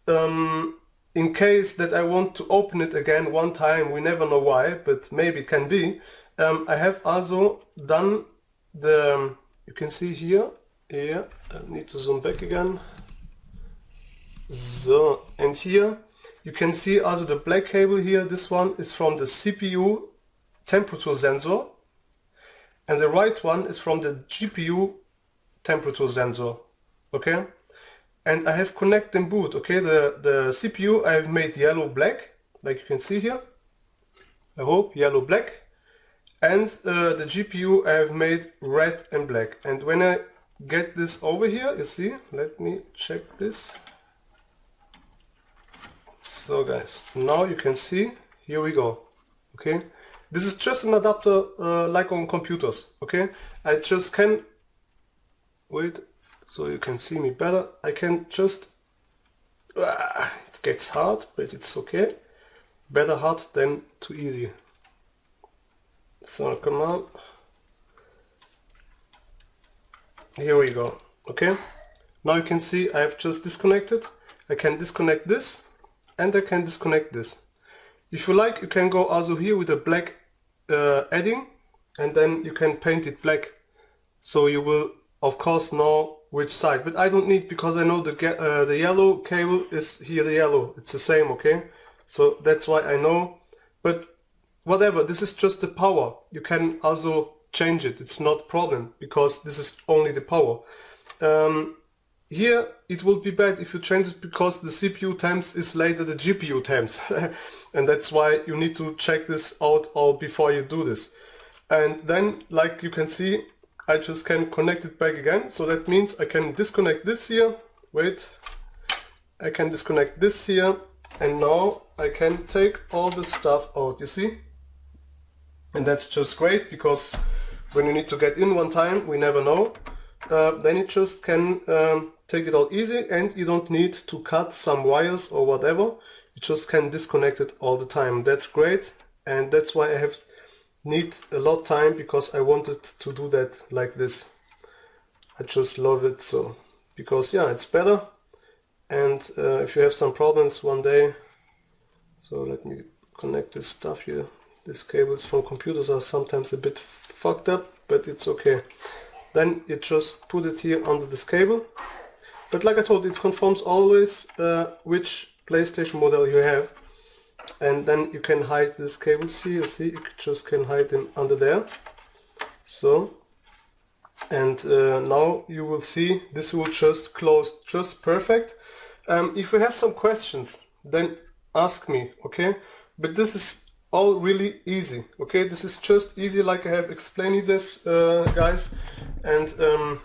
in case that I want to open it again one time, we never know why, but maybe it can be, I have also done the, you can see here, I need to zoom back again. So, and here you can see also the black cable here, this one is from the CPU temperature sensor and the right one is from the GPU temperature sensor, okay? And I have connected them both, okay? The CPU I have made yellow black, like you can see here, I hope, yellow black, and the GPU I have made red and black. And when I get this over here, you see, let me check this. So guys, now you can see, here we go, okay? This is just an adapter like on computers, okay? I just can, wait, so you can see me better. I can just, it gets hard, but it's okay. Better hard than too easy. So come on. Here we go, okay? Now you can see I have just disconnected. I can disconnect this and I can disconnect this. If you like, you can go also here with a black adding and then you can paint it black. So you will of course know which side, but I don't need, because I know the yellow cable is here, the yellow, it's the same, okay? So that's why I know, but whatever, this is just the power. You can also change it, it's not a problem, because this is only the power. Here it will be bad if you change it, because the CPU temps is later the GPU temps and that's why you need to check this out all before you do this. And then, like you can see, I just can connect it back again, so that means I can disconnect this here, wait, I can disconnect this here, and now I can take all the stuff out, you see? And that's just great, because when you need to get in one time, we never know, then you just can take it out easy and you don't need to cut some wires or whatever, you just can disconnect it all the time. That's great, and that's why I have need a lot time because I wanted to do that like this. I just love it so, because yeah, it's better. And if you have some problems one day, so let me connect this stuff here. These cables from computers are sometimes a bit fucked up, but it's okay. Then you just put it here under this cable. But like I told, it confirms always which PlayStation model you have. And then you can hide these cables here. You see, you just can hide them under there. So, and now you will see this will just close just perfect. If you have some questions, then ask me, okay? But this is all really easy, okay? This is just easy like I have explained this, guys. And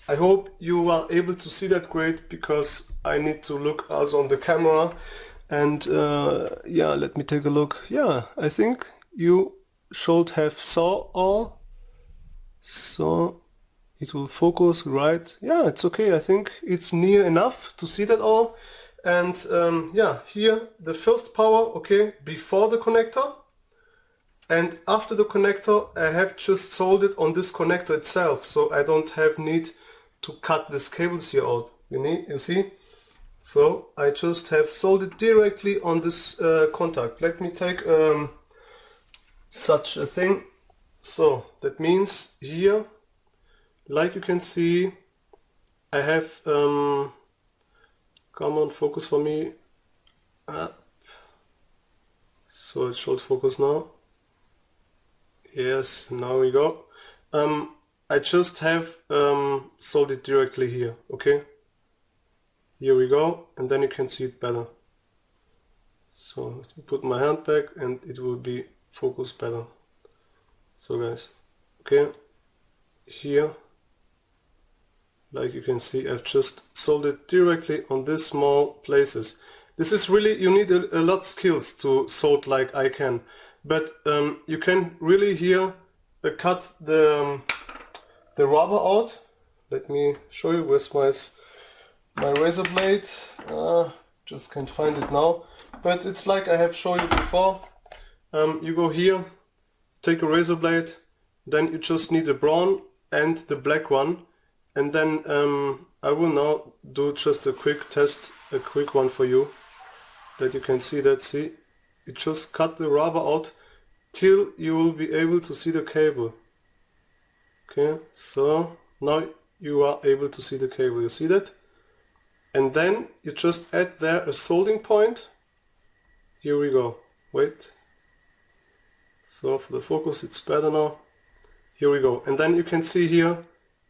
I hope you are able to see that great, because I need to look also on the camera. And yeah, let me take a look. Yeah, I think you should have saw all. So it will focus right. Yeah, it's okay. I think it's near enough to see that all. And yeah, here the first power, okay, before the connector. And after the connector, I have just soldered on this connector itself. So I don't have need to cut these cables here out. You see? So I just have soldered directly on this contact. Let me take such a thing. So that means here, like you can see, I have, come on, focus for me. So it should focus now. Yes, now we go. I just have soldered directly here, okay? Here we go, and then you can see it better. So let me put my hand back and it will be focused better. So guys, okay, here, like you can see, I've just soldered directly on these small places. This is really, you need a lot of skills to solder like I can. But you can really here cut the rubber out. Let me show you. Where's my razor blade? Just can't find it now. But it's like I have shown you before. You go here, take a razor blade, then you just need the brown and the black one. And then I will now do just a quick test, a quick one for you, that you can see that, see, you just cut the rubber out till you will be able to see the cable. Okay, so now you are able to see the cable, you see that? And then you just add there a soldering point. Here we go, wait. So for the focus it's better now. Here we go, and then you can see here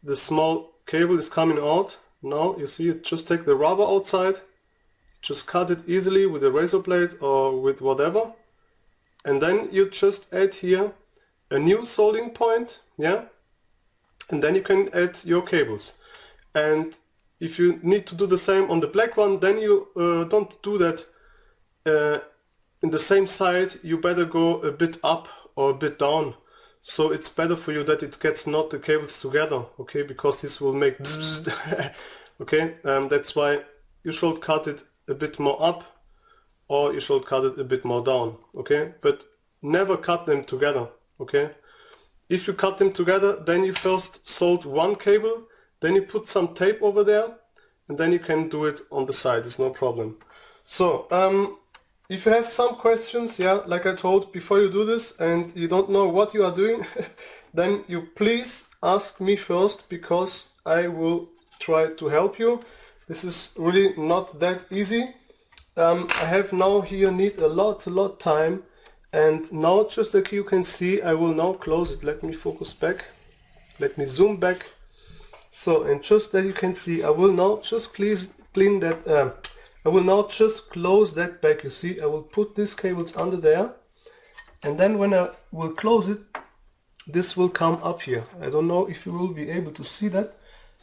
the small cable is coming out. Now you see it, just take the rubber outside, just cut it easily with a razor blade or with whatever, and then you just add here a new soldering point, yeah, and then you can add your cables. And if you need to do the same on the black one, then you don't do that in the same side. You better go a bit up or a bit down. So it's better for you that it gets not the cables together, okay, because this will make okay, that's why you should cut it a bit more up or you should cut it a bit more down, okay, but never cut them together, okay. If you cut them together, then you first solder one cable, then you put some tape over there, and then you can do it on the side, it's no problem. So if you have some questions, yeah, like I told, before you do this and you don't know what you are doing, then you please ask me first, because I will try to help you. This is really not that easy. I have now here need a lot time, and now just like you can see, I will now close it. Let me focus back. Let me zoom back. So, and just that you can see, I will now just clean that. I will now just close that back, you see, I will put these cables under there, and then when I will close it, this will come up here. I don't know if you will be able to see that,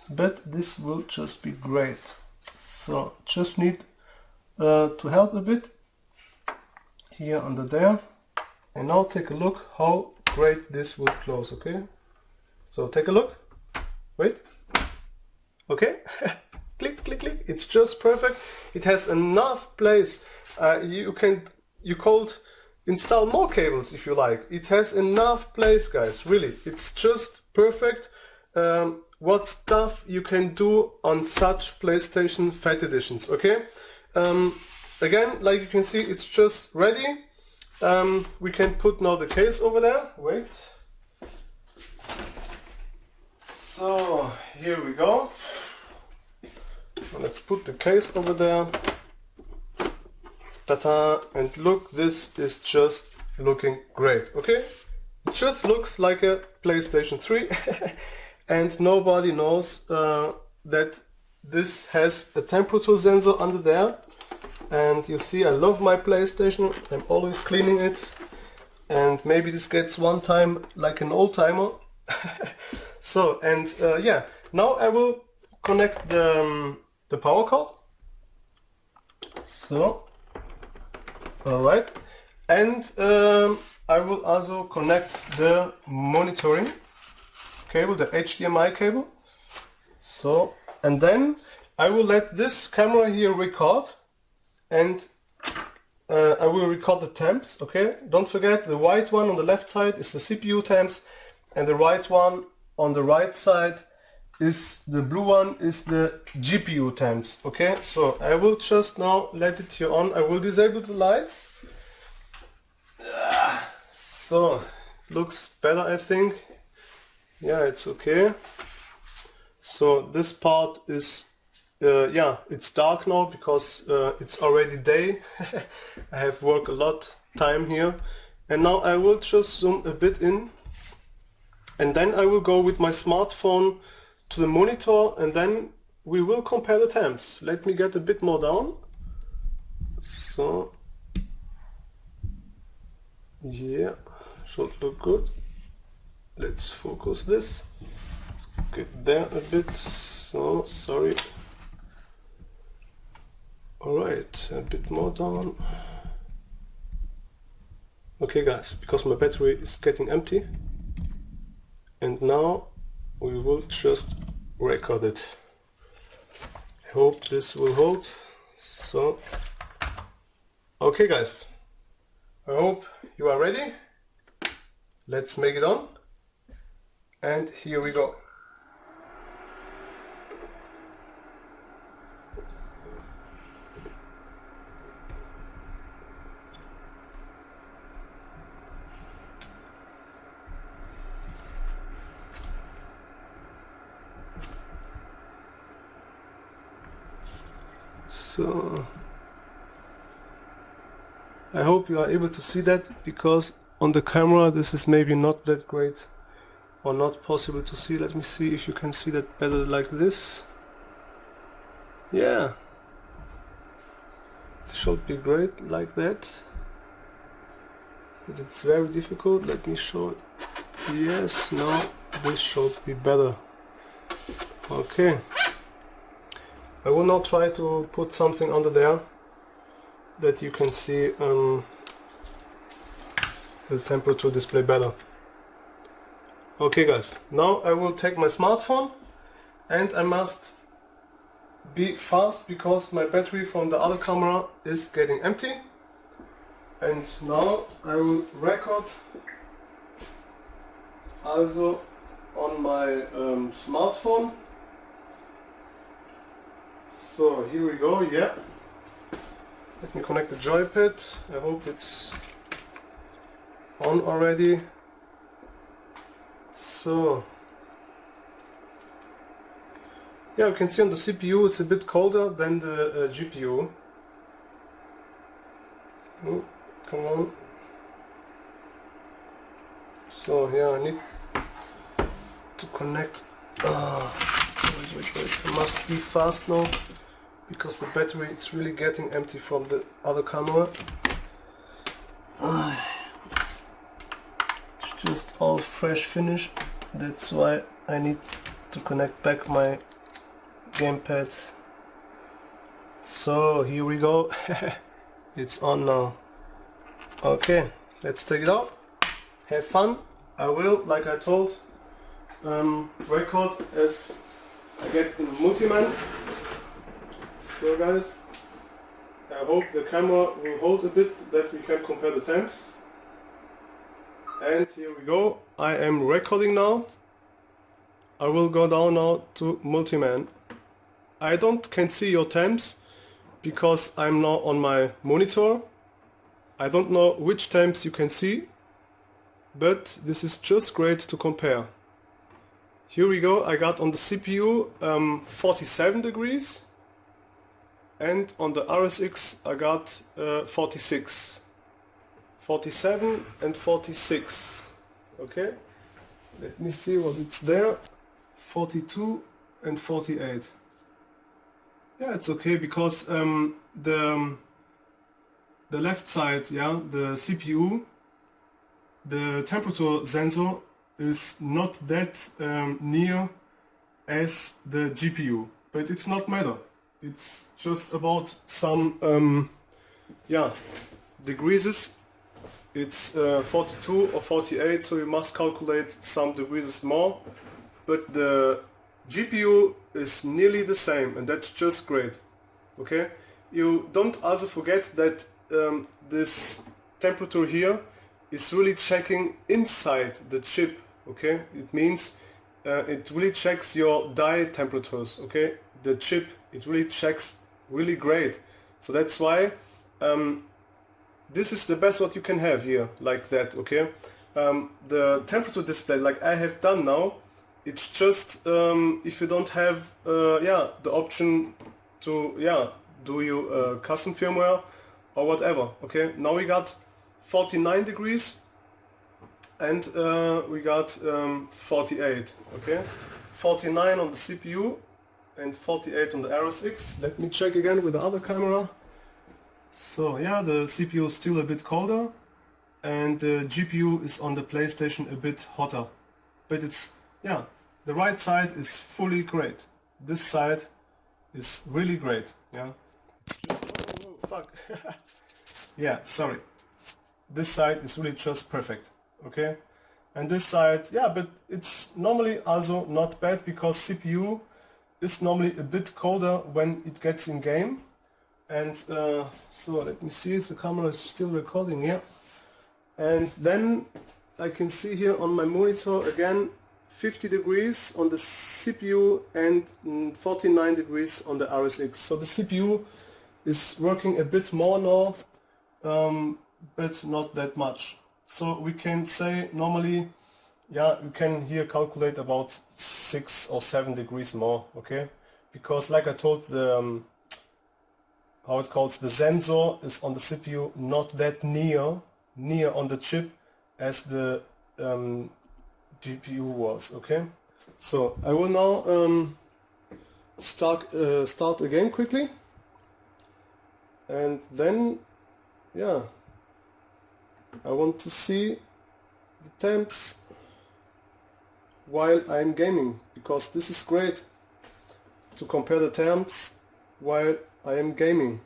but this will just be great. So just need to help a bit here under there, and now take a look how great this will close, okay? So take a look, wait, okay. Click, click, click. It's just perfect. It has enough place. You could install more cables if you like. It has enough place, guys, really. It's just perfect. What stuff you can do on such PlayStation FAT editions, okay? Again, like you can see, it's just ready. We can put now the case over there. Wait. So here we go. Let's put the case over there. Ta-ta! And look, this is just looking great, okay? It just looks like a PlayStation 3 and nobody knows that this has a temperature sensor under there. And you see, I love my PlayStation, I'm always cleaning it, and maybe this gets one time like an old timer. So, and yeah, now I will connect the power cord. So, alright, and I will also connect the monitoring cable, the HDMI cable. So, and then I will let this camera here record, and I will record the temps, okay? Don't forget, the white one on the left side is the CPU temps, and the right one on the right side is the blue one, is the GPU temps, okay? So I will just now let it here on. I will disable the lights. So, looks better, I think. Yeah, it's okay. So this part is yeah, it's dark now because it's already day. I have worked a lot time here, and now I will just zoom a bit in, and then I will go with my smartphone to the monitor, and then we will compare the temps. Let me get a bit more down. So yeah, should look good. Let's focus this. Let's get there a bit. So sorry. Alright, a bit more down. Okay guys, because my battery is getting empty, and now we will just record it. I hope this will hold. So, okay guys, I hope you are ready. Let's make it on, and here we go. So I hope you are able to see that, because on the camera this is maybe not that great or not possible to see. Let me see if you can see that better like this. Yeah, it should be great like that, but it's very difficult. Let me show it. Yes, now this should be better. Okay. I will now try to put something under there that you can see the temperature display better. Okay guys, now I will take my smartphone, and I must be fast because my battery from the other camera is getting empty. And now I will record also on my smartphone. So here we go, yeah. Let me connect the joypad. I hope it's on already. So, yeah, you can see on the CPU it's a bit colder than the GPU. Oh, come on. So, yeah, I need to connect. Wait. I must be fast now, because the battery it's really getting empty from the other camera. It's just all fresh finish, that's why I need to connect back my gamepad. So here we go. It's on now. Okay, let's take it out. Have fun. I will, like I told, record as I get in Multiman. So guys, I hope the camera will hold a bit that we can compare the temps. And here we go. I am recording now. I will go down now to Multiman. I can't see your temps because I'm now on my monitor. I don't know which temps you can see, but this is just great to compare. Here we go. I got on the CPU 47 degrees, and on the RSX I got 46. 47 and 46. Okay, let me see what it's there. 42 and 48. Yeah, it's okay because the left side, yeah, the CPU, the temperature sensor is not that near as the GPU, but it's not matter. It's just about some yeah, degrees. It's 42 or 48, so you must calculate some degrees more, but the GPU is nearly the same, and that's just great. Okay, you don't also forget that this temperature here is really checking inside the chip. Okay, it means it really checks your die temperatures. Okay, the chip, it really checks really great. So that's why this is the best what you can have here, like that. Okay, the temperature display, like I have done now, it's just if you don't have yeah, the option to do you custom firmware or whatever. Okay, now we got 49 degrees and we got 48. Okay, 49 on the CPU and 48 on the RSX. Let me check again with the other camera. So yeah, the CPU is still a bit colder and the GPU is on the PlayStation a bit hotter, but it's, yeah, the right side is fully great. This side is really great. Yeah. Oh, fuck. Yeah, sorry. This side is really just perfect. Okay. And this side, yeah, but it's normally also not bad because CPU is normally a bit colder when it gets in game. And so let me see, the camera is still recording here. And then I can see here on my monitor again 50 degrees on the CPU and 49 degrees on the RSX. So the CPU is working a bit more now, but not that much. So we can say normally, yeah, you can here calculate about 6 or 7 degrees more, okay? Because like I told, the how it calls, the sensor is on the CPU not that near on the chip as the GPU was. Okay, so I will now start again quickly, and then yeah, I want to see the temps while I'm gaming, because this is great to compare the temps while I am gaming.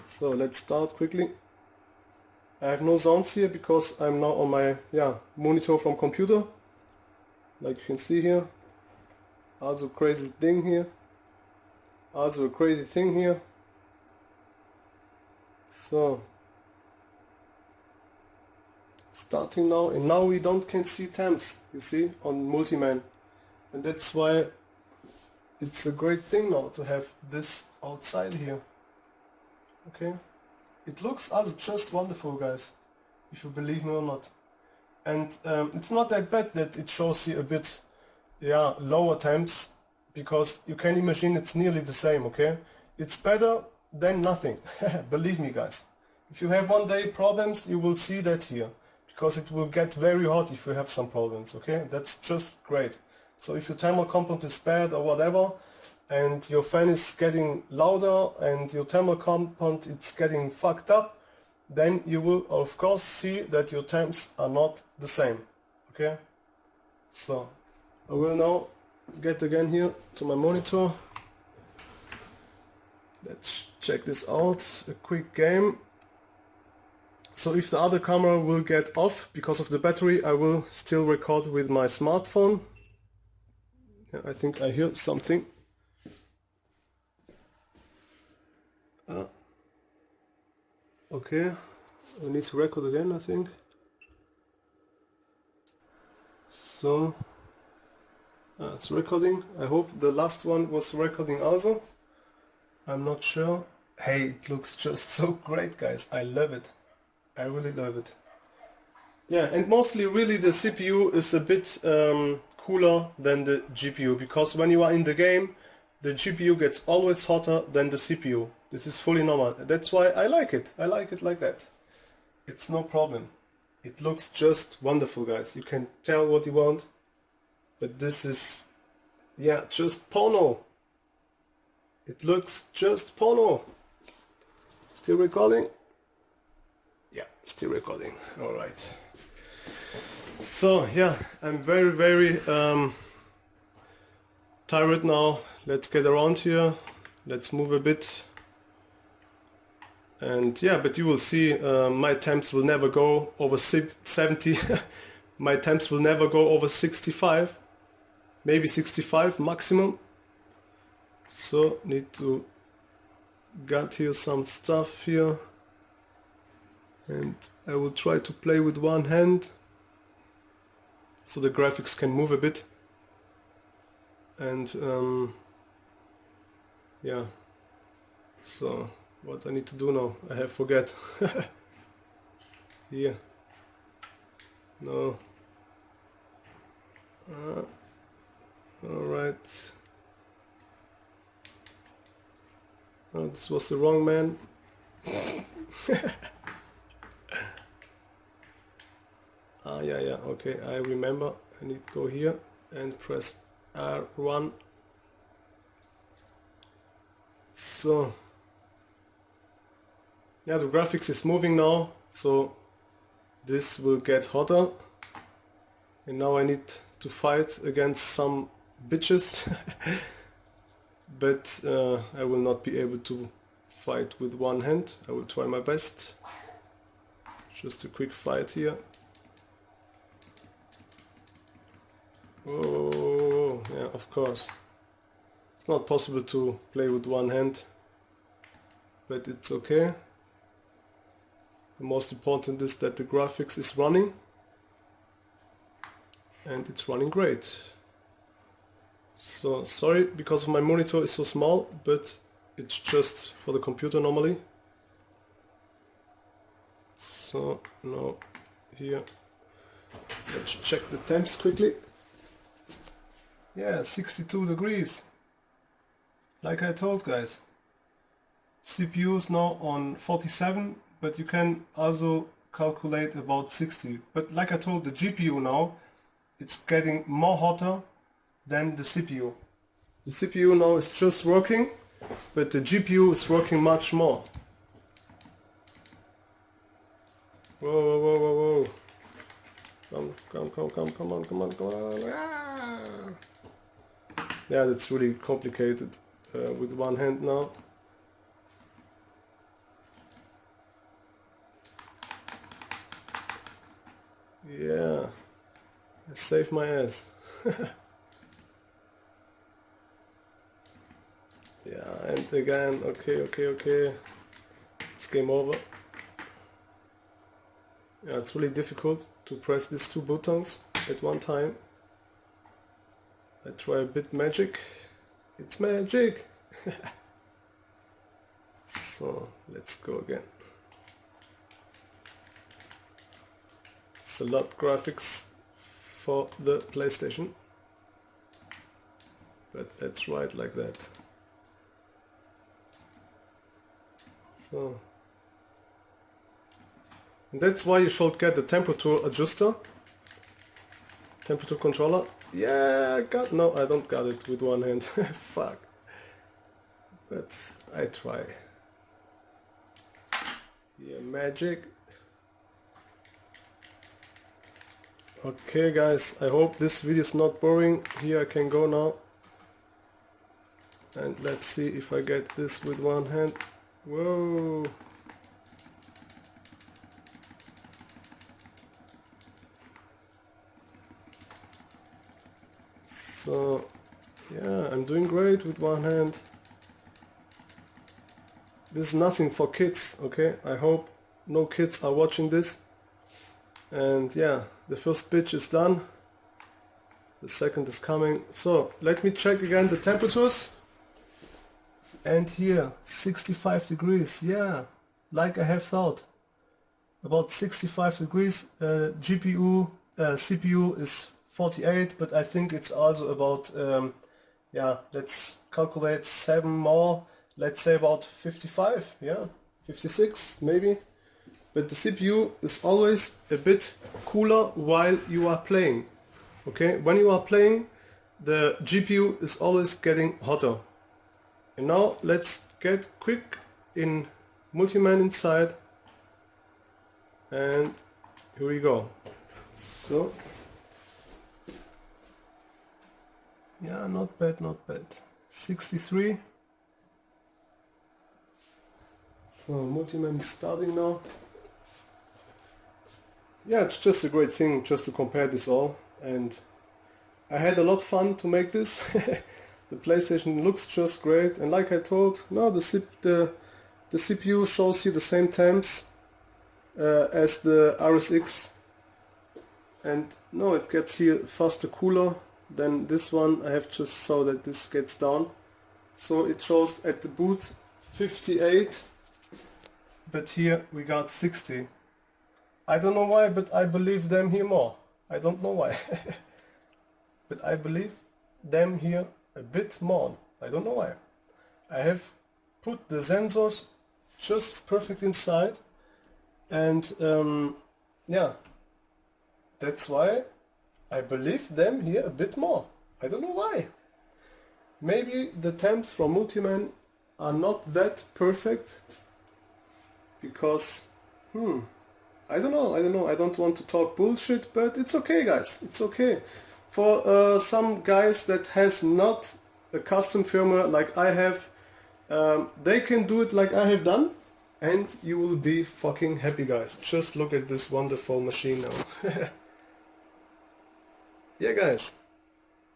So let's start quickly. I have no sounds here because I'm now on my monitor from computer, like you can see here. Also crazy thing here, also a crazy thing here. So starting now, and now we can't see temps, you see, on Multiman, and that's why it's a great thing now to have this outside here. Okay, it looks also just wonderful, guys, if you believe me or not. And it's not that bad that it shows you a bit lower temps, because you can imagine it's nearly the same. Okay, it's better than nothing. Believe me, guys, if you have one day problems, you will see that here, because it will get very hot if you have some problems. Okay, that's just great. So if your thermal compound is bad or whatever, and your fan is getting louder and your thermal compound is getting fucked up, then you will of course see that your temps are not the same. Okay, so I will now get again here to my monitor. Let's check this out, a quick game. So if the other camera will get off because of the battery, I will still record with my smartphone. Yeah, I think I hear something. Okay, I need to record again, I think. So, it's recording. I hope the last one was recording also. I'm not sure. Hey, it looks just so great, guys. I love it. I really love it. Yeah, and mostly really the CPU is a bit cooler than the GPU, because when you are in the game, the GPU gets always hotter than the CPU. This is fully normal. That's why I like it. I like it like that. It's no problem. It looks just wonderful, guys. You can tell what you want, but this is, yeah, just porno. It looks just porno. Still recording? Yeah, still recording. All right. So yeah, I'm very tired now. Let's get around here. Let's move a bit. And yeah, but you will see my temps will never go over 70. My temps will never go over 65. Maybe 65 maximum. So need to get here some stuff here. And I will try to play with one hand so the graphics can move a bit. And yeah, so what I need to do now, I have forget. Here, no, alright. Oh, this was the wrong man. Yeah, okay, I remember. I need to go here and press R1. So yeah, the graphics is moving now, so this will get hotter. And now I need to fight against some bitches. But I will not be able to fight with one hand. I will try my best. Just a quick fight here. Oh, yeah, of course. It's not possible to play with one hand, but it's okay. The most important is that the graphics is running, and it's running great. So sorry because my monitor is so small, but it's just for the computer normally. So now here, let's check the temps quickly. Yeah, 62 degrees. Like I told, guys. CPU is now on 47, but you can also calculate about 60. But like I told, the GPU now, it's getting more hotter than the CPU. The CPU now is just working, but the GPU is working much more. Whoa. Come on. Ah. Yeah, that's really complicated with one hand now. Yeah, I saved my ass. Yeah, and again, okay. It's game over. Yeah, it's really difficult to press these two buttons at one time. I try a bit magic. It's magic! So, let's go again. It's a lot graphics for the PlayStation. But let's try it like that. So, and that's why you should get the temperature adjuster, temperature controller. Yeah, no, I don't got it with one hand. Fuck. But I try. Yeah, magic. Okay, guys, I hope this video is not boring. Here I can go now. And let's see if I get this with one hand. Whoa. So, yeah, I'm doing great with one hand. this is nothing for kids, okay? I hope no kids are watching this. And yeah, the first pitch is done. The second is coming. So let me check again the temperatures. And here 65 degrees. Yeah, like I have thought. About 65 degrees. CPU is 48, but I think it's also about yeah, let's calculate 7 more. Let's say about 55. Yeah, 56 maybe. But the CPU is always a bit cooler while you are playing. Okay, when you are playing, the GPU is always getting hotter. And now let's get quick in Multiman inside. And here we go. So, yeah, not bad, not bad. 63. So Multiman is starting now. Yeah, it's just a great thing just to compare this all, and I had a lot of fun to make this. The PlayStation looks just great, and like I told, no, the CPU shows you the same temps as the RSX, and no, it gets here faster cooler than this one. I have just so that this gets down, so it shows at the boot 58, but here we got 60. I don't know why, but I believe them here more. I don't know why. But I believe them here a bit more. I don't know why. I have put the sensors just perfect inside. And yeah, that's why I believe them here a bit more. I don't know why. Maybe the temps from Multiman are not that perfect. Because, I don't know, I don't want to talk bullshit, but it's okay, guys, it's okay. For some guys that has not a custom firmware like I have, they can do it like I have done, and you will be fucking happy, guys. Just look at this wonderful machine now. Yeah, guys,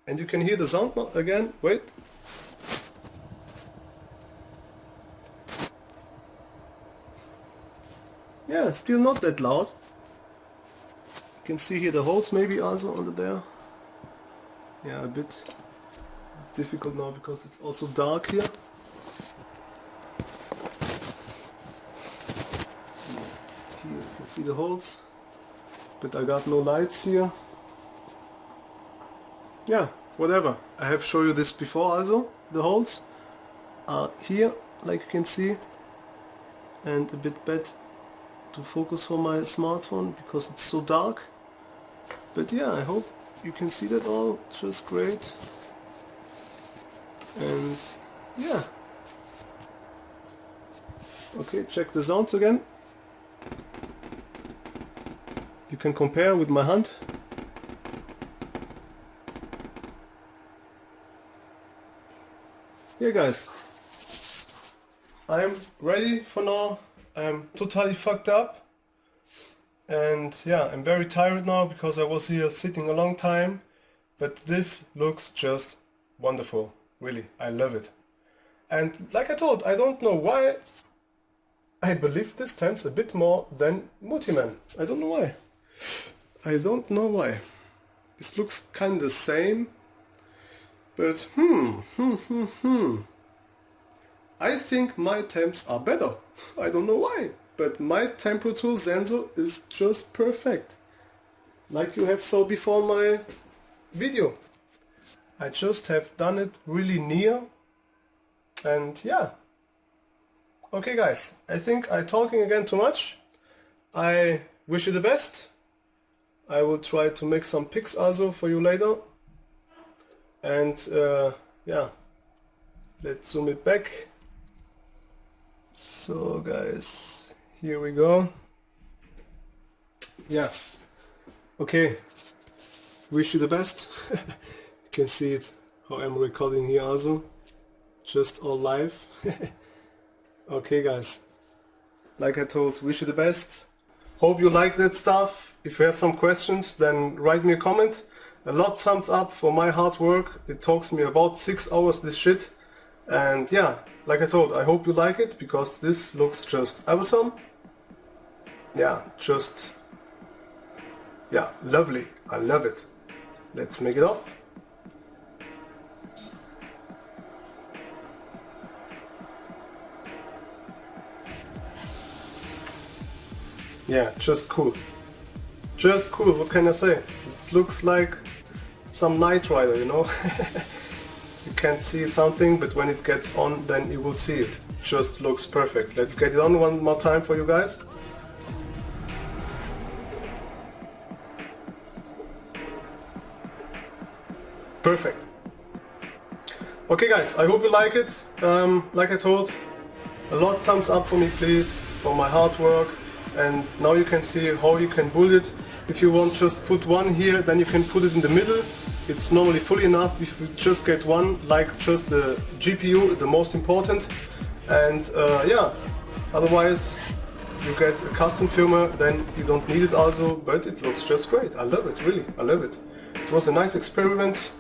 and you can hear the sound now again, wait. Yeah, still not that loud. You can see here the holes maybe also under there. Yeah, a bit. It's difficult now because it's also dark here. Here you can see the holes, but I got no lights here. Yeah, whatever. I have shown you this before also. The holes are here, like you can see, and a bit bad to focus for my smartphone because it's so dark, but yeah, I hope you can see that all just great. And yeah, okay, check the sounds again. You can compare with my hand. Yeah, guys, I'm ready for now. I'm totally fucked up, and yeah, I'm very tired now because I was here sitting a long time, but this looks just wonderful, really, I love it. And like I told, I don't know why I believe this Temps a bit more than Multiman. I don't know why. I don't know why. This looks kind of the same, but I think my temps are better. I don't know why, but my temperature sensor is just perfect. Like you have saw before my video. I just have done it really near, and yeah. Okay, guys, I think I'm talking again too much. I wish you the best. I will try to make some pics also for you later. And yeah, let's zoom it back. So guys, here we go. Yeah, okay, wish you the best. You can see it, how I'm recording here also, just all live. Okay, guys, like I told, wish you the best. Hope you like that stuff. If you have some questions, then write me a comment. A lot thumbs up for my hard work. It takes me about 6 hours this shit. And yeah, like I told, I hope you like it, because this looks just awesome. Yeah, just, yeah, lovely. I love it. Let's make it off. Yeah, just cool. Just cool, what can I say? It looks like some Knight Rider, you know? You can't see something, but when it gets on, then you will see it. Just looks perfect. Let's get it on one more time for you guys. Perfect. Okay guys, I hope you like it. Like I told, a lot of thumbs up for me please, for my hard work. And now you can see how you can build it. If you want, just put one here, then you can put it in the middle. It's normally fully enough if you just get one, like just the GPU, the most important. And yeah, otherwise you get a custom firmware, then you don't need it also, but it looks just great. I love it, really, I love it. It was a nice experiments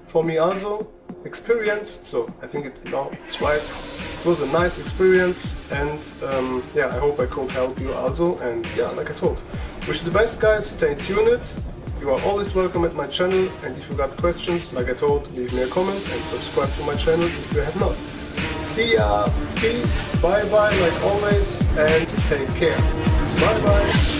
for me also. So I think it's right. It was a nice experience, and yeah, I hope I could help you also. And yeah, like I told, wish you the best guys, stay tuned. You are always welcome at my channel, and if you got questions, like I told, leave me a comment and subscribe to my channel if you have not. See ya, peace, bye bye like always, and take care. Bye bye.